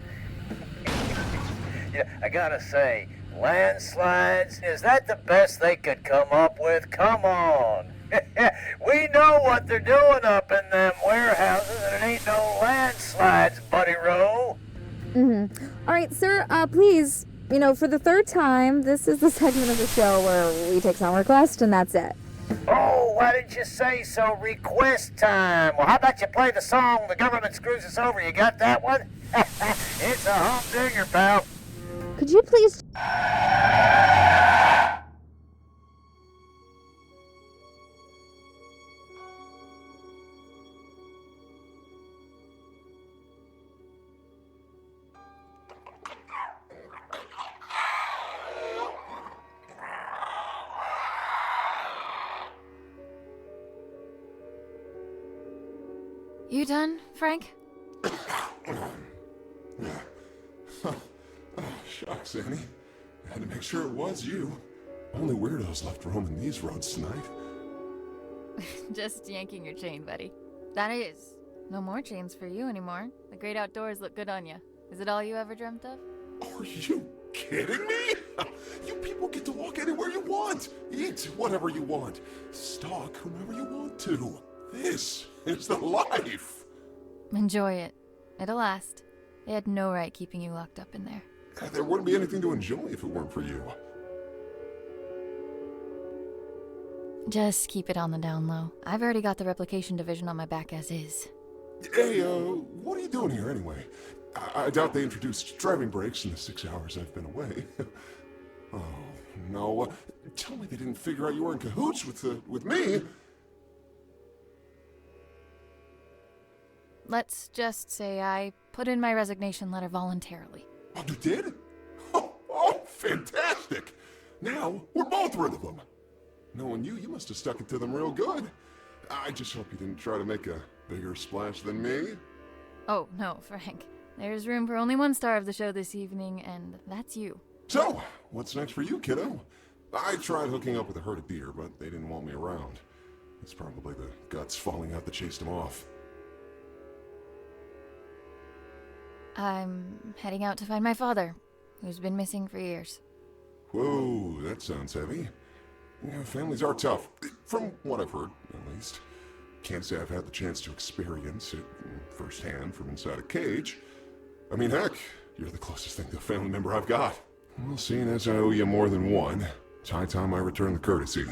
Yeah, I gotta say, landslides, is that the best they could come up with? Come on! We know what they're doing up in them warehouses, and it ain't no landslides, Buddy Rowe. Alright, sir, please, for the third time, this is the segment of the show where we take some requests, and that's it. Oh, why didn't you say so? Request time. Well, how about you play the song The Government Screws Us Over? You got that one? It's a humdinger, pal. Could you please... You done, Frank? Shucks, Annie. Had to make sure it was you. Only weirdos left roaming these roads tonight. Just yanking your chain, buddy. That is. No more chains for you anymore. The great outdoors look good on you. Is it all you ever dreamt of? Are you kidding me? You people get to walk anywhere you want. Eat whatever you want. Stalk whomever you want to. This is the life. Enjoy it. It'll last. They had no right keeping you locked up in there. There wouldn't be anything to enjoy if it weren't for you. Just keep it on the down low. I've already got the Replication Division on my back as is. Hey, what are you doing here anyway? I doubt they introduced driving brakes in the 6 hours I've been away. Oh, no. Tell me they didn't figure out you were in cahoots with me. Let's just say I put in my resignation letter voluntarily. Oh, you did? Oh, fantastic! Now, we're both rid of them. Knowing you must have stuck it to them real good. I just hope you didn't try to make a bigger splash than me. Oh, no, Frank. There's room for only one star of the show this evening, and that's you. So, what's next for you, kiddo? I tried hooking up with a herd of deer, but they didn't want me around. It's probably the guts falling out that chased them off. I'm heading out to find my father, who's been missing for years. Whoa, that sounds heavy. Yeah, families are tough, from what I've heard, at least. Can't say I've had the chance to experience it firsthand from inside a cage. I mean, heck, you're the closest thing to a family member I've got. Well, seeing as I owe you more than one, it's high time I return the courtesy.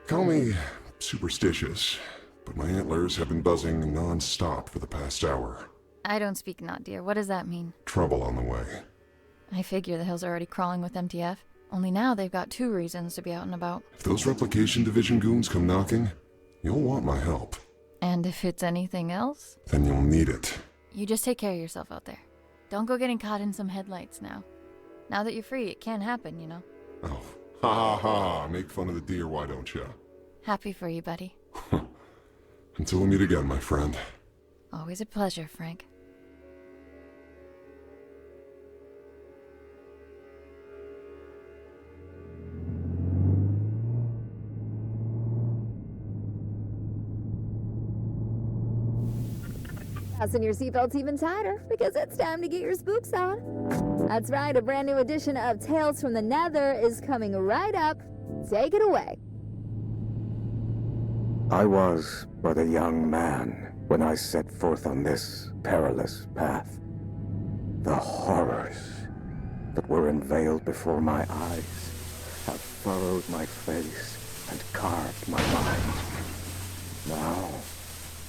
Call me superstitious, but my antlers have been buzzing non-stop for the past hour. I don't speak not, dear. What does that mean? Trouble on the way. I figure the hills are already crawling with MTF. Only now they've got 2 reasons to be out and about. If those Replication Division goons come knocking, you'll want my help. And if it's anything else? Then you'll need it. You just take care of yourself out there. Don't go getting caught in some headlights now. Now that you're free, it can happen, you know? Oh, ha ha ha, make fun of the deer, why don't you? Happy for you, buddy. Until we meet again, my friend. Always a pleasure, Frank. Fasten your seatbelts even tighter, because it's time to get your spooks on. That's right, a brand new edition of Tales from the Nether is coming right up. Take it away. I was but a young man when I set forth on this perilous path. The horrors that were unveiled before my eyes have furrowed my face and carved my mind. Now,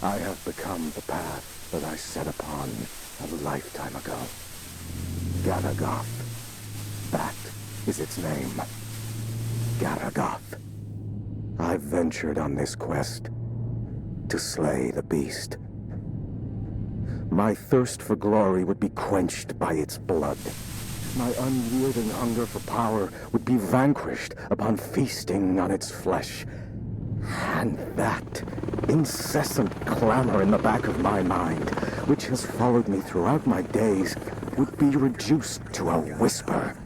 I have become the path that I set upon a lifetime ago. Garagoth. That is its name. Garagoth. I ventured on this quest to slay the beast. My thirst for glory would be quenched by its blood. My unyielding hunger for power would be vanquished upon feasting on its flesh. And that incessant clamor in the back of my mind, which has followed me throughout my days, would be reduced to a whisper.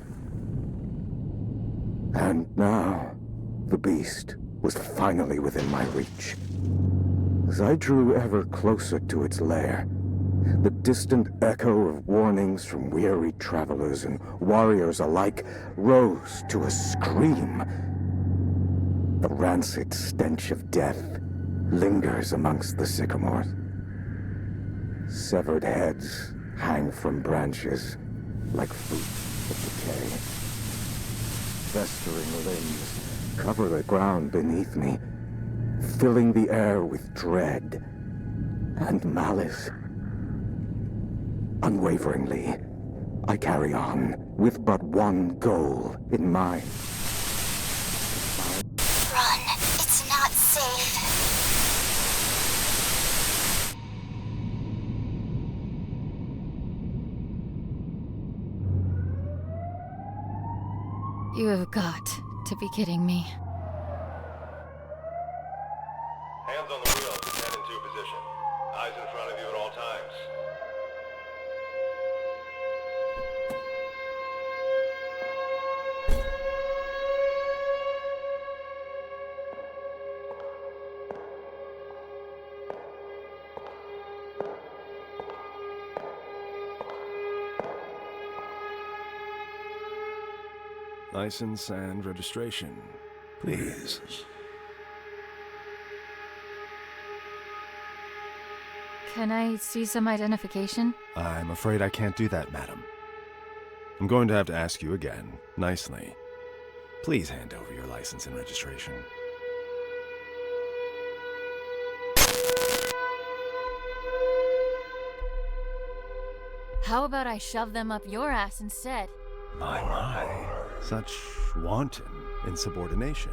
And now, the beast was finally within my reach. As I drew ever closer to its lair, the distant echo of warnings from weary travelers and warriors alike rose to a scream. The rancid stench of death lingers amongst the sycamores. Severed heads hang from branches like fruit of decay. Festering limbs cover the ground beneath me, filling the air with dread and malice. Unwaveringly, I carry on with but one goal in mind. Run. It's not safe. You have got to be kidding me. Hands on the wheel, descend into position. Eyes in front of you at all times. License and registration, please. Can I see some identification? I'm afraid I can't do that, madam. I'm going to have to ask you again, nicely. Please hand over your license and registration. How about I shove them up your ass instead? My. Such wanton insubordination.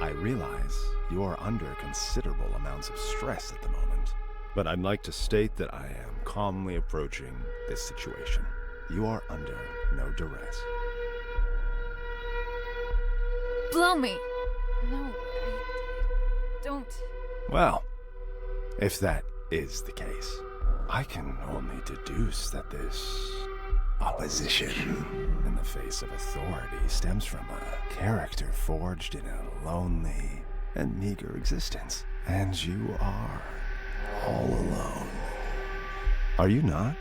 I realize you are under considerable amounts of stress at the moment. But I'd like to state that I am calmly approaching this situation. You are under no duress. Blow me! No, I don't. Well, if that is the case, I can only deduce that this opposition in the face of authority stems from a character forged in a lonely and meager existence. And you are all alone. Are you not,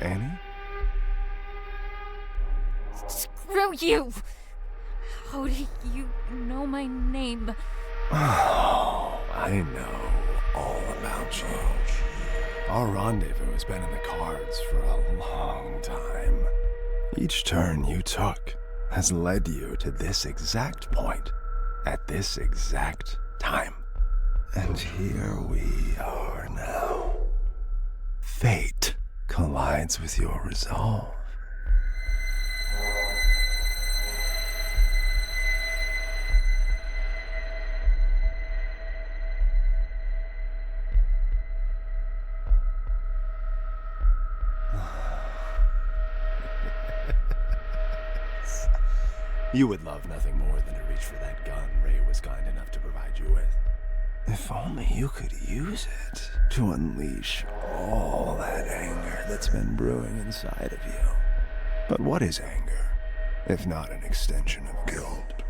Annie? Screw you! How do you know my name? Oh, I know all about you. Our rendezvous has been in the cards for a long time. Each turn you took has led you to this exact point, at this exact time. And here we are now. Fate collides with your resolve. You would love nothing more than to reach for that gun Ray was kind enough to provide you with. If only you could use it to unleash all that anger that's been brewing inside of you. But what is anger, if not an extension of guilt?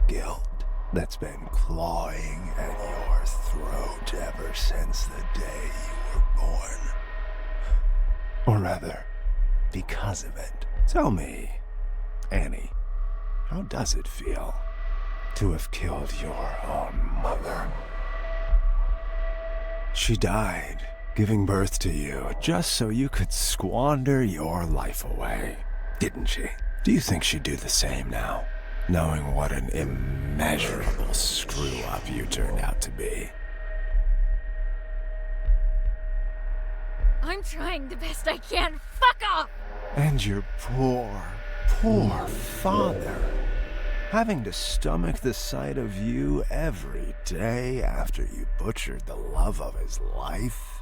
Guilt that's been clawing at your throat ever since the day you were born. Or rather, because of it. Tell me, Annie, how does it feel to have killed your own mother? She died, giving birth to you just so you could squander your life away, didn't she? Do you think she'd do the same now, knowing what an immeasurable screw-up you turned out to be? I'm trying the best I can. Fuck off! And your poor father, having to stomach the sight of you every day after you butchered the love of his life.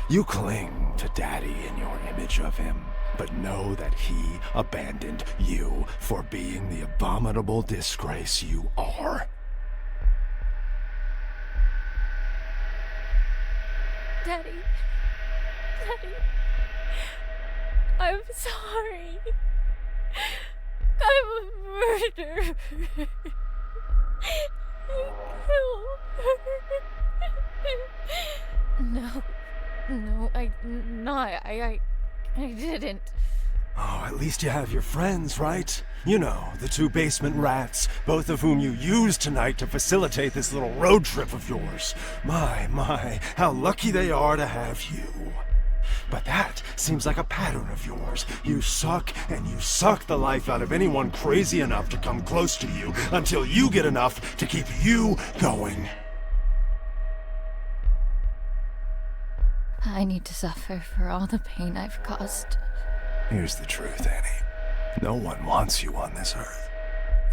You cling to Daddy in your image of him, but know that he abandoned you for being the abominable disgrace you are. Daddy. I'm sorry. I'm a murderer. I didn't. Oh, at least you have your friends, right? You know, the two basement rats, both of whom you used tonight to facilitate this little road trip of yours. My, how lucky they are to have you. But that seems like a pattern of yours. You suck, and you suck the life out of anyone crazy enough to come close to you until you get enough to keep you going. I need to suffer for all the pain I've caused. Here's the truth, Annie. No one wants you on this earth.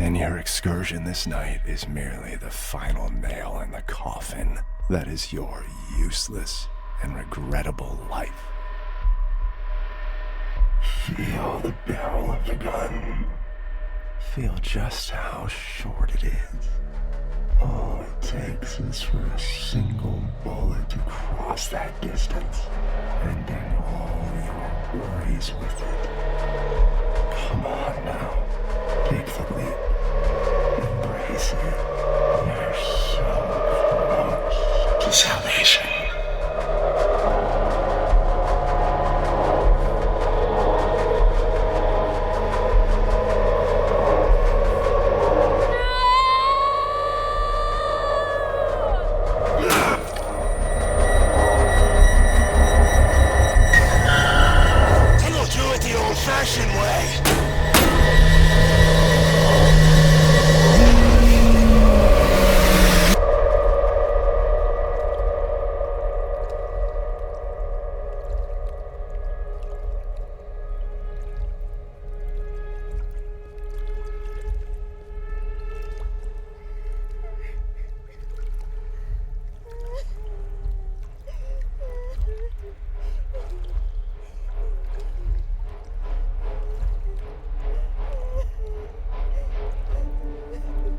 And your excursion this night is merely the final nail in the coffin that is your useless and regrettable life. Feel the barrel of the gun. Feel just how short it is. All it takes is for a single bullet to cross that distance, and end all your worries with it. Come on now, take the leap. Embrace it. You're so close to salvation.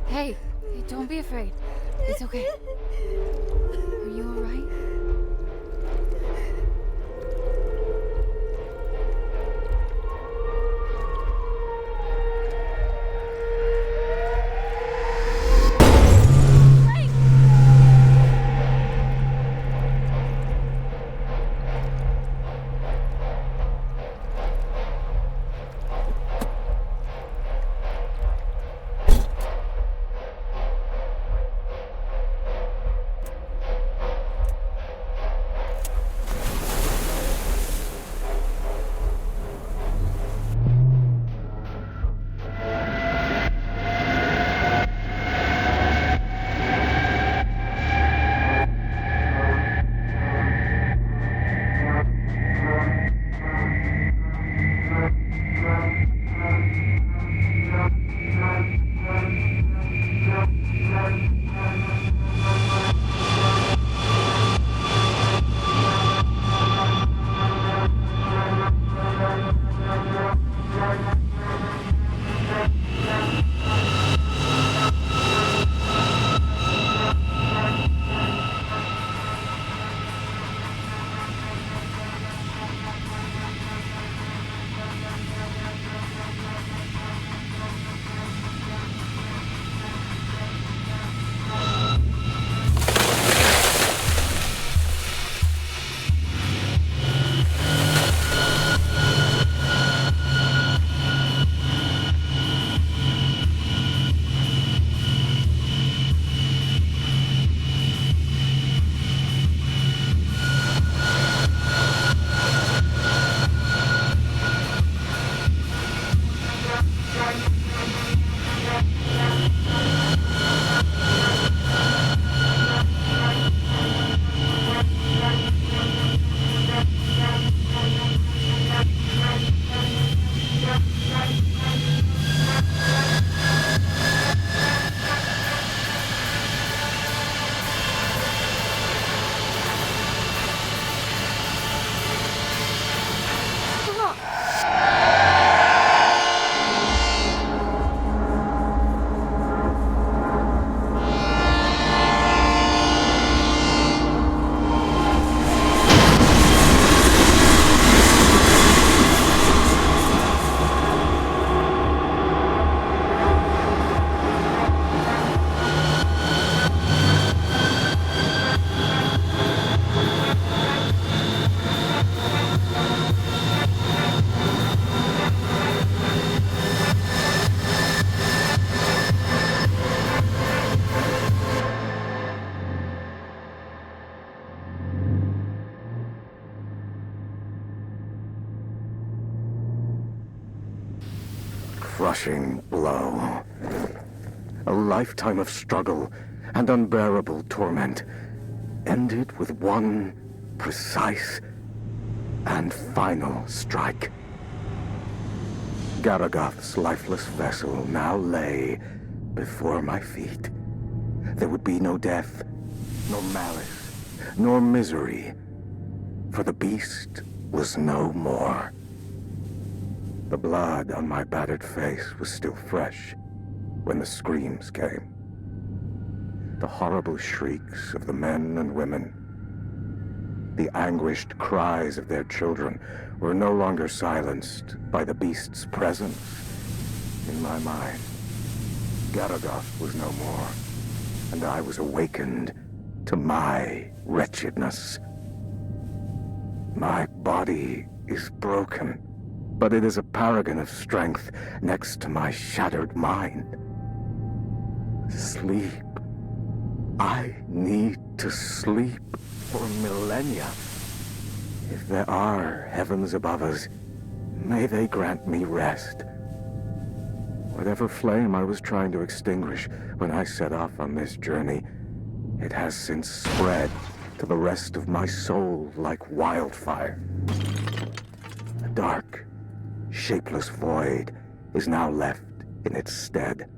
Hey, don't be afraid. It's okay. Are you alright? crushing blow. A lifetime of struggle and unbearable torment ended with one precise and final strike. Garagath's lifeless vessel now lay before my feet. There would be no death, nor malice, nor misery, for the beast was no more. The blood on my battered face was still fresh when the screams came. The horrible shrieks of the men and women, the anguished cries of their children were no longer silenced by the beast's presence in my mind. Garagath was no more, and I was awakened to my wretchedness. My body is broken, but it is a paragon of strength next to my shattered mind. Sleep. I need to sleep for millennia. If there are heavens above us, may they grant me rest. Whatever flame I was trying to extinguish when I set off on this journey, it has since spread to the rest of my soul like wildfire. A dark, shapeless void is now left in its stead.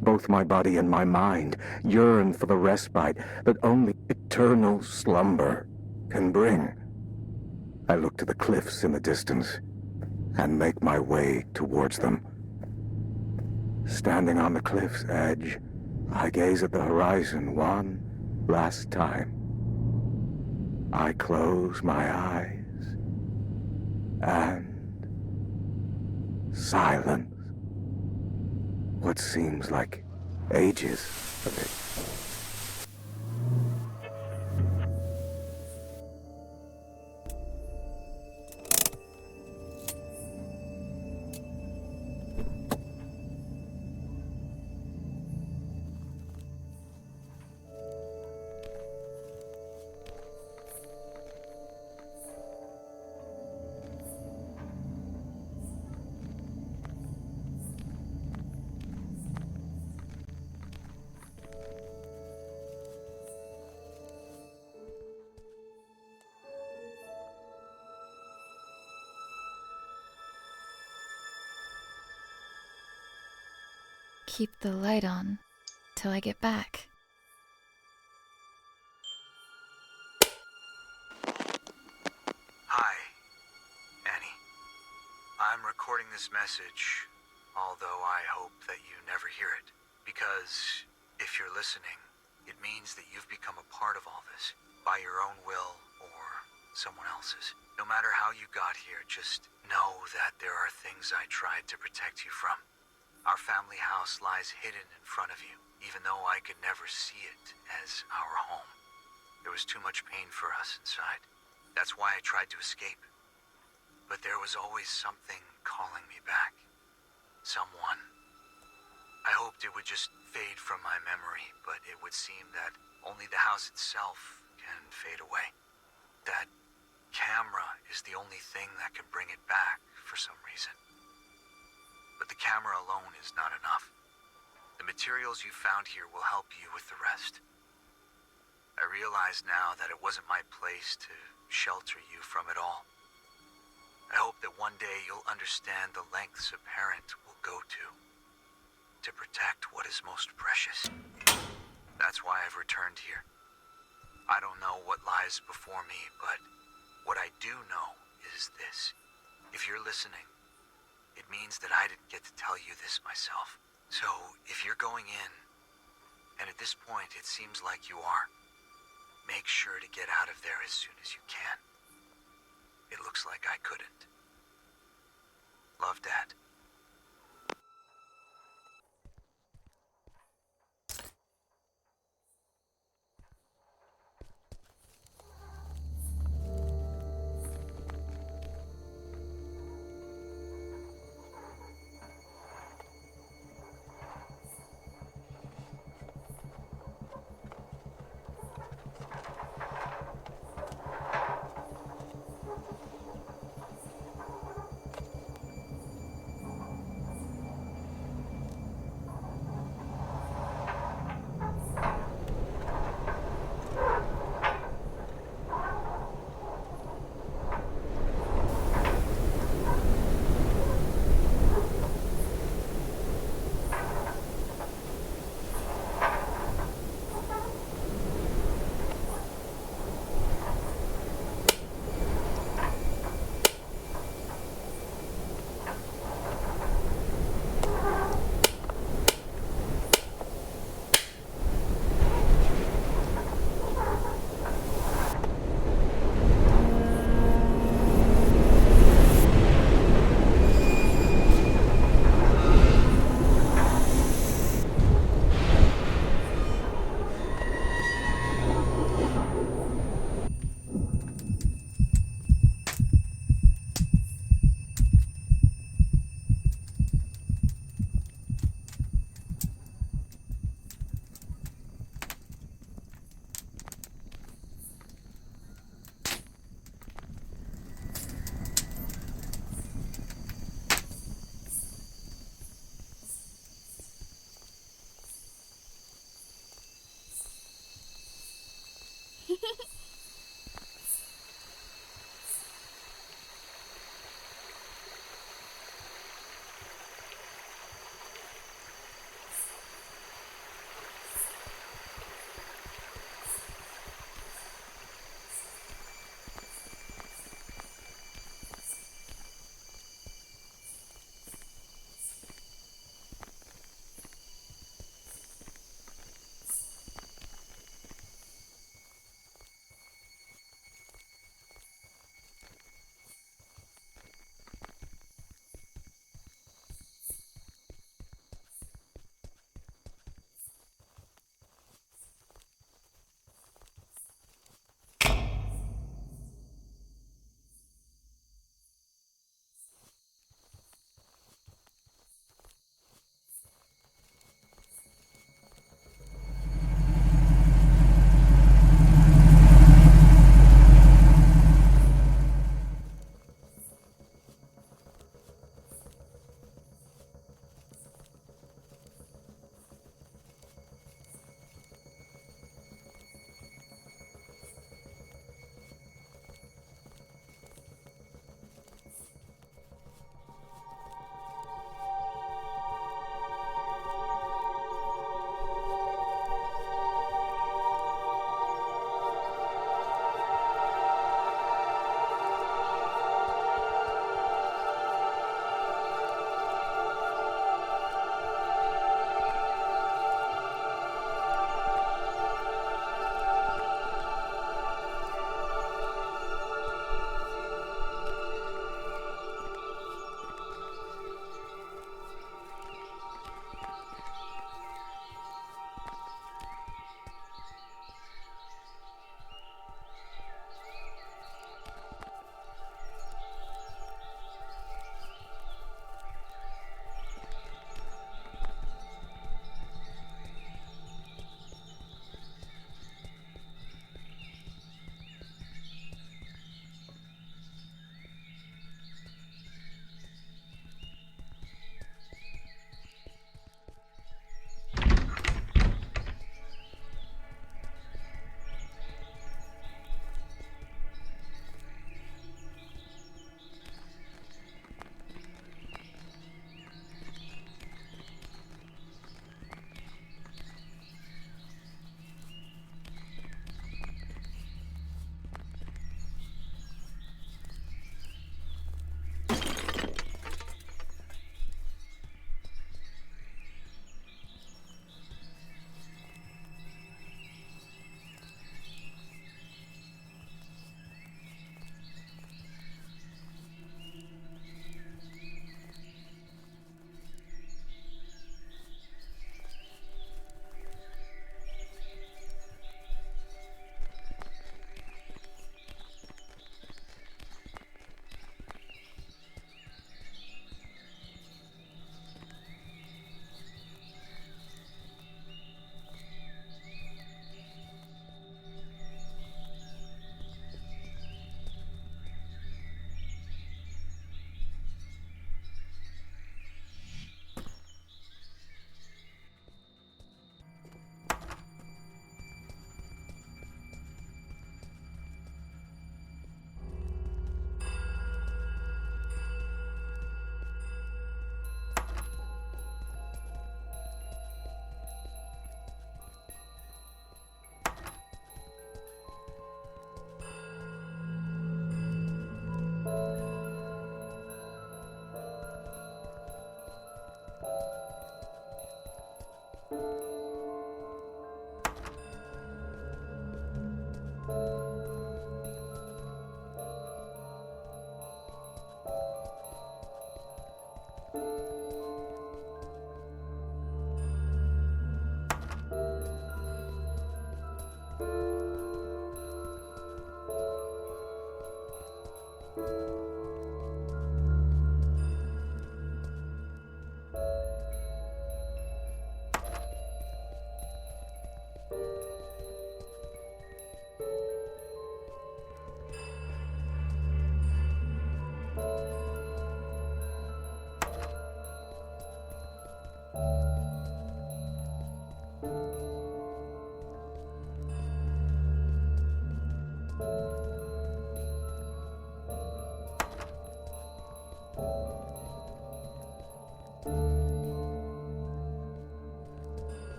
Both my body and my mind yearn for the respite that only eternal slumber can bring. I look to the cliffs in the distance and make my way towards them. Standing on the cliff's edge, I gaze at the horizon one last time. I close my eyes and silence. What seems like ages of it. Keep the light on till I get back. Hi, Annie. I'm recording this message, although I hope that you never hear it. Because if you're listening, it means that you've become a part of all this, by your own will or someone else's. No matter how you got here, just know that there are things I tried to protect you from. Our family house lies hidden in front of you, even though I could never see it as our home. There was too much pain for us inside. That's why I tried to escape. But there was always something calling me back. Someone. I hoped it would just fade from my memory, but it would seem that only the house itself can fade away. That camera is the only thing that can bring it back for some reason. But the camera alone is not enough. The materials you found here will help you with the rest. I realize now that it wasn't my place to shelter you from it all. I hope that one day you'll understand the lengths a parent will go to protect what is most precious. That's why I've returned here. I don't know what lies before me, but what I do know is this. If you're listening, it means that I didn't get to tell you this myself. So, if you're going in, and at this point it seems like you are, make sure to get out of there as soon as you can. It looks like I couldn't. Love, Dad.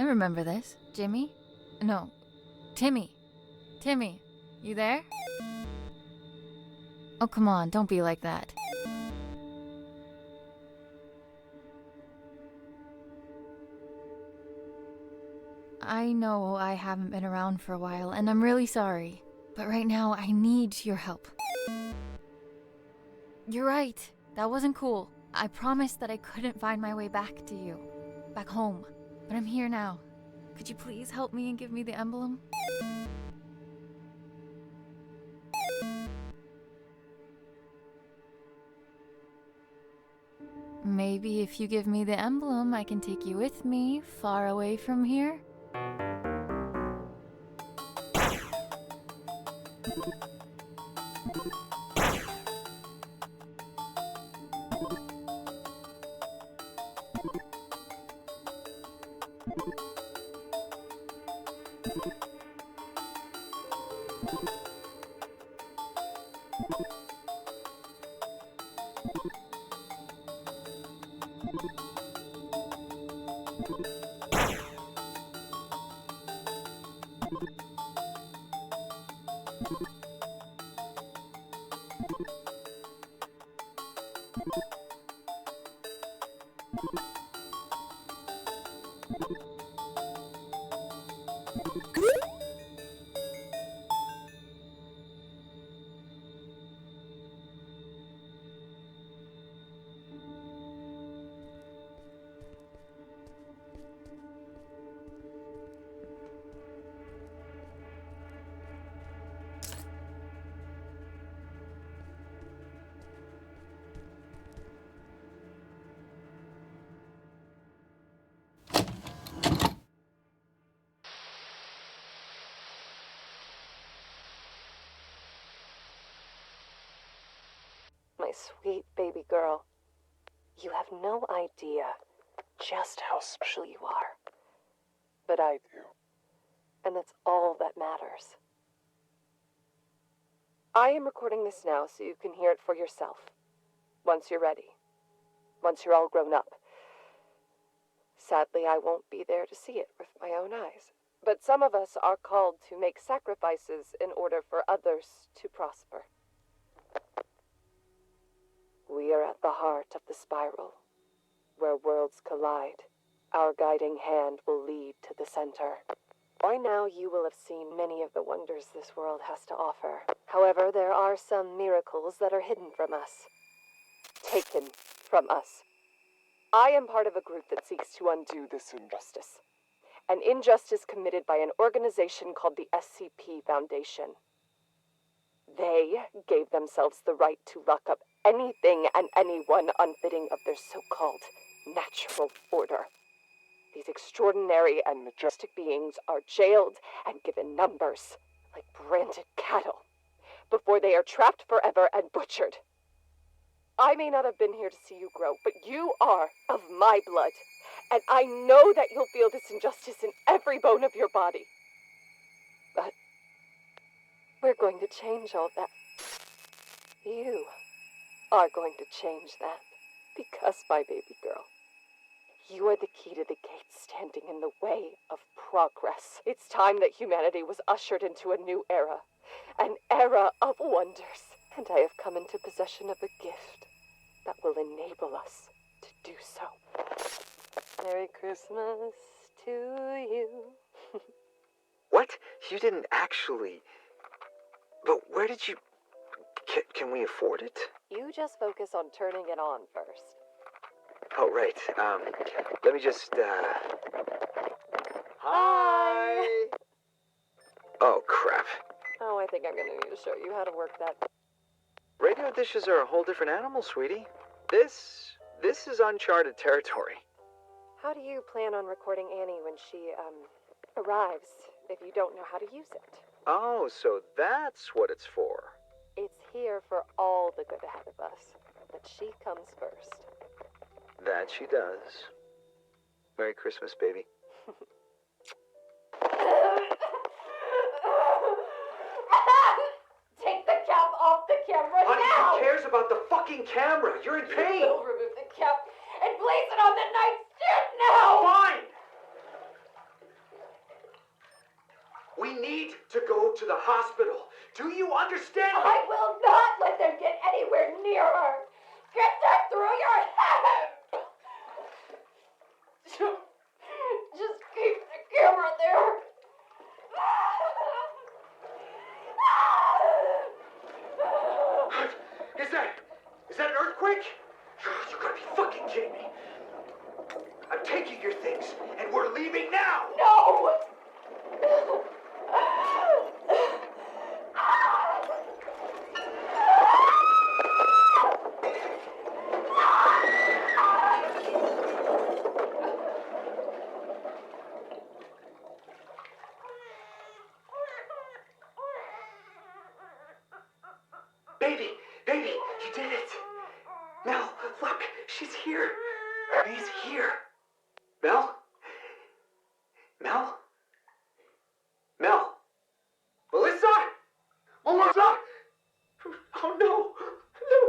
remember this. Jimmy? No. Timmy. Timmy, you there? Oh, come on, don't be like that. I know I haven't been around for a while, and I'm really sorry. But right now, I need your help. You're right. That wasn't cool. I promised that I couldn't find my way back to you. Back home. But I'm here now. Could you please help me and give me the emblem? Maybe if you give me the emblem, I can take you with me, far away from here. My sweet baby girl, you have no idea just how special you are. But I do. And that's all that matters. I am recording this now so you can hear it for yourself. Once you're ready. Once you're all grown up. Sadly, I won't be there to see it with my own eyes. But some of us are called to make sacrifices in order for others to prosper. We are at the heart of the spiral, where worlds collide. Our guiding hand will lead to the center. By now you will have seen many of the wonders this world has to offer. However, there are some miracles that are hidden from us. Taken from us. I am part of a group that seeks to undo this injustice. An injustice committed by an organization called the SCP Foundation. They gave themselves the right to lock up anything and anyone unfitting of their so-called natural order. These extraordinary and majestic beings are jailed and given numbers, like branded cattle, before they are trapped forever and butchered. I may not have been here to see you grow, but you are of my blood, and I know that you'll feel this injustice in every bone of your body. But we're going to change all that. You are going to change that, because, my baby girl, you are the key to the gates standing in the way of progress. It's time that humanity was ushered into a new era, an era of wonders. And I have come into possession of a gift that will enable us to do so. Merry Christmas to you. What? You didn't actually... But where did you... Can we afford it? You just focus on turning it on first. Oh, right. Let me just, Hi! Oh, crap. Oh, I think I'm gonna need to show you how to work that. Radio dishes are a whole different animal, sweetie. This is uncharted territory. How do you plan on recording Annie when she, arrives, if you don't know how to use it? Oh, so that's what it's for. It's here for all the good ahead of us, but she comes first. That she does. Merry Christmas, baby. Take the cap off the camera Honey, now! who cares about the fucking camera? You're in pain! You will remove the cap and place it on the nightstand now! Fine! to the hospital. Do you understand me? I will not let them get anywhere near her. Get that through your head. Just keep the camera there. Is that an earthquake? You gotta be fucking kidding me. I'm taking your things, and we're leaving now! No! Baby, you did it! Mel, look, she's here. She's here. Mel? Mel? Melissa? Melissa! Oh no! No!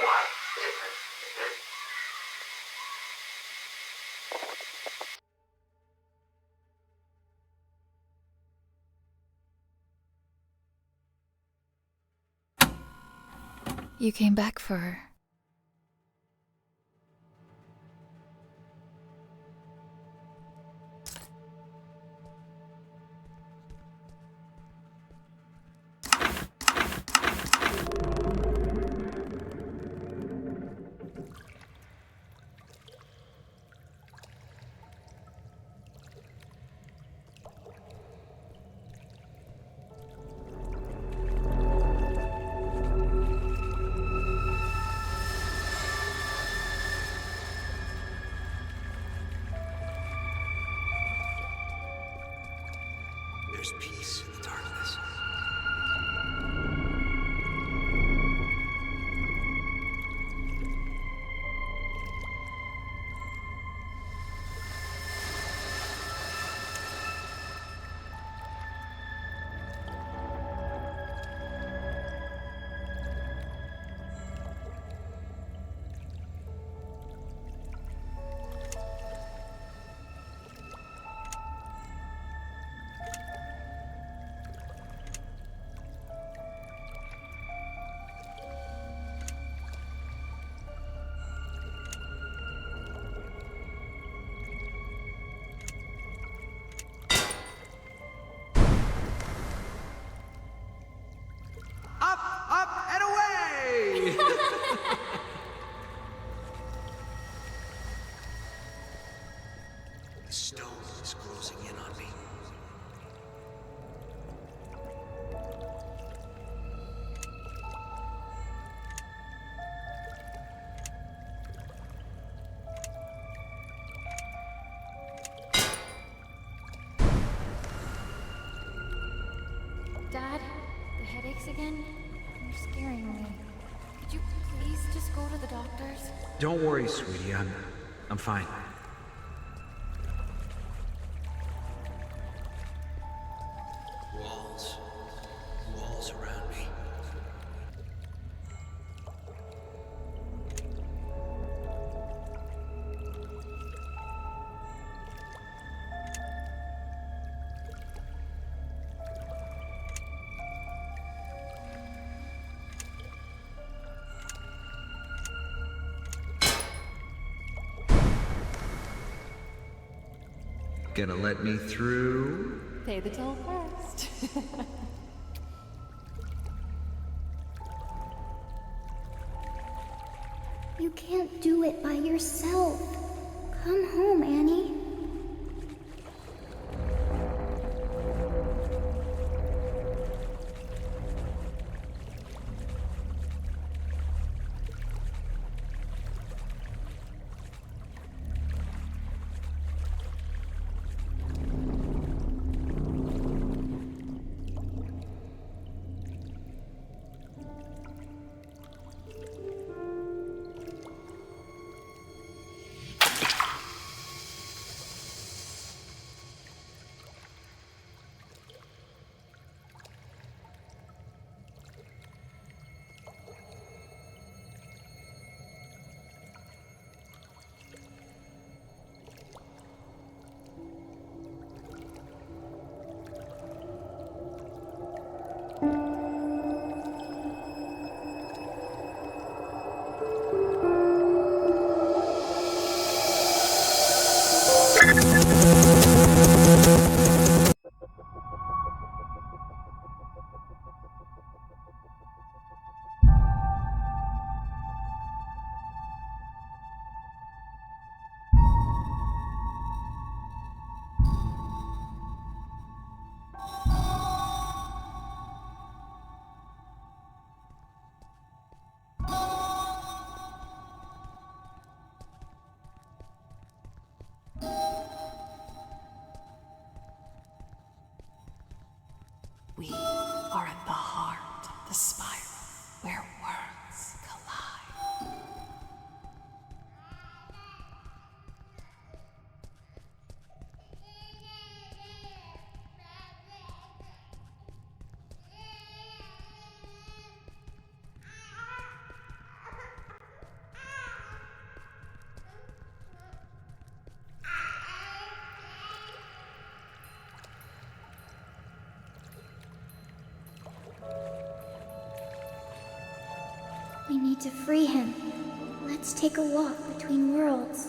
What? You came back for her. There's peace in the darkness. Up and away! The stone is closing in on me. Dad, the headaches again? You're scaring me. Could you please just go to the doctors? Don't worry, sweetie. I'm fine. Walls around me. Gonna let me through? Pay the toll first. You can't do it by yourself. Come home, Annie. spiral where worlds collide. We need to free him. Let's take a walk between worlds.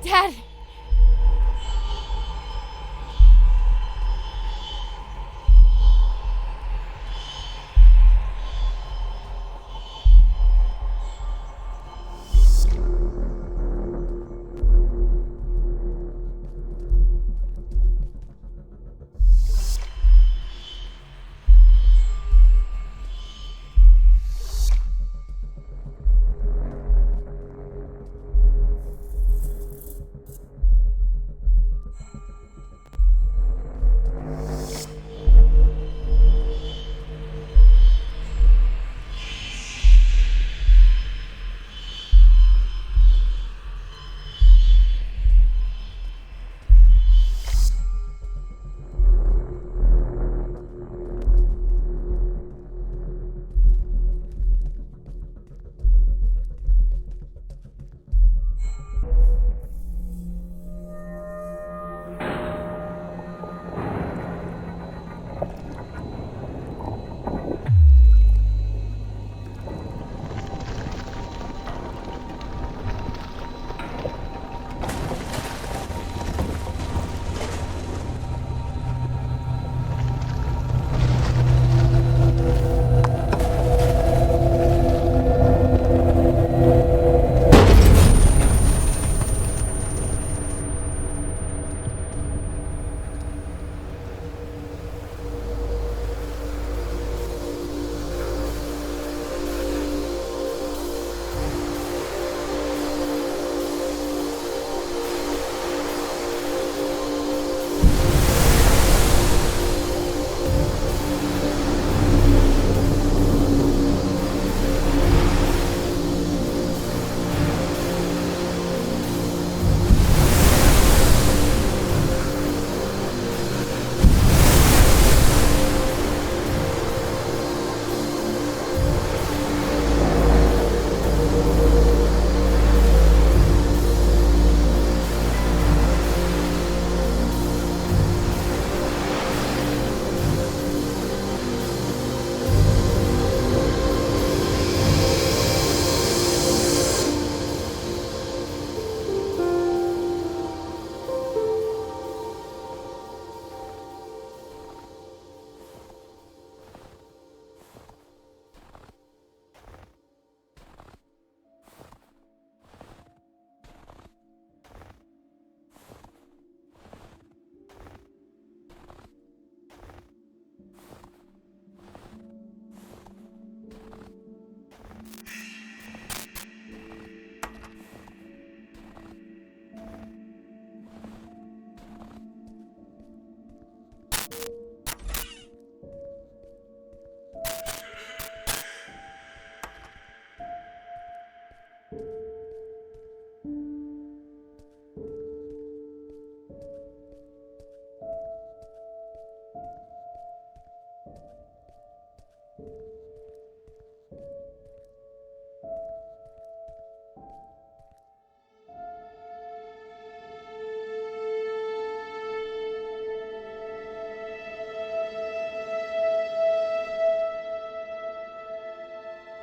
Dad!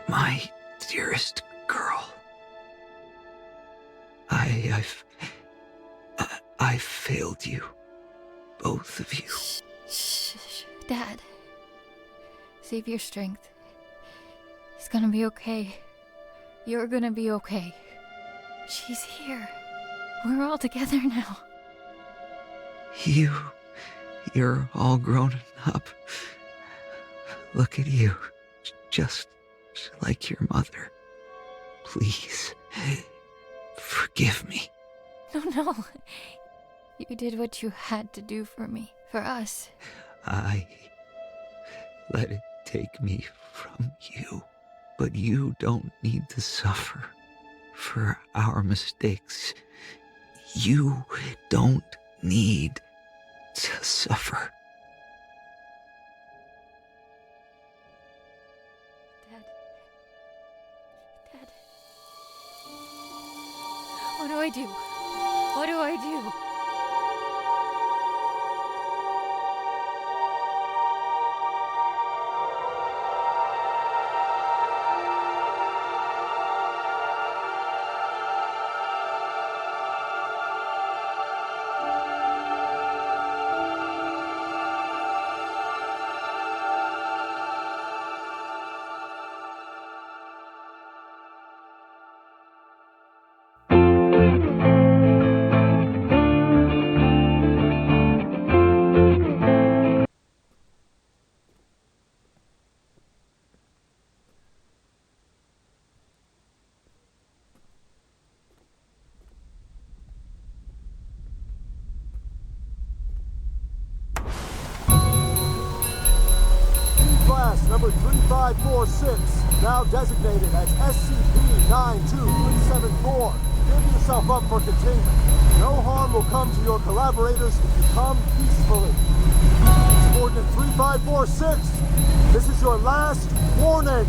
My dearest girl. I've failed you. Both of you. Shh, Dad. Save your strength. He's gonna be okay. You're gonna be okay. She's here. We're all together now. You're all grown up. Look at you. Just like your mother. Please, forgive me. No. You did what you had to do for me. For us. I let it take me from you. But you don't need to suffer for our mistakes. You don't need to suffer. Dad. What do I do? What do I do? class number 3546, now designated as SCP-92374. Give yourself up for containment. No harm will come to your collaborators if you come peacefully. Subordinate 3546, this is your last warning.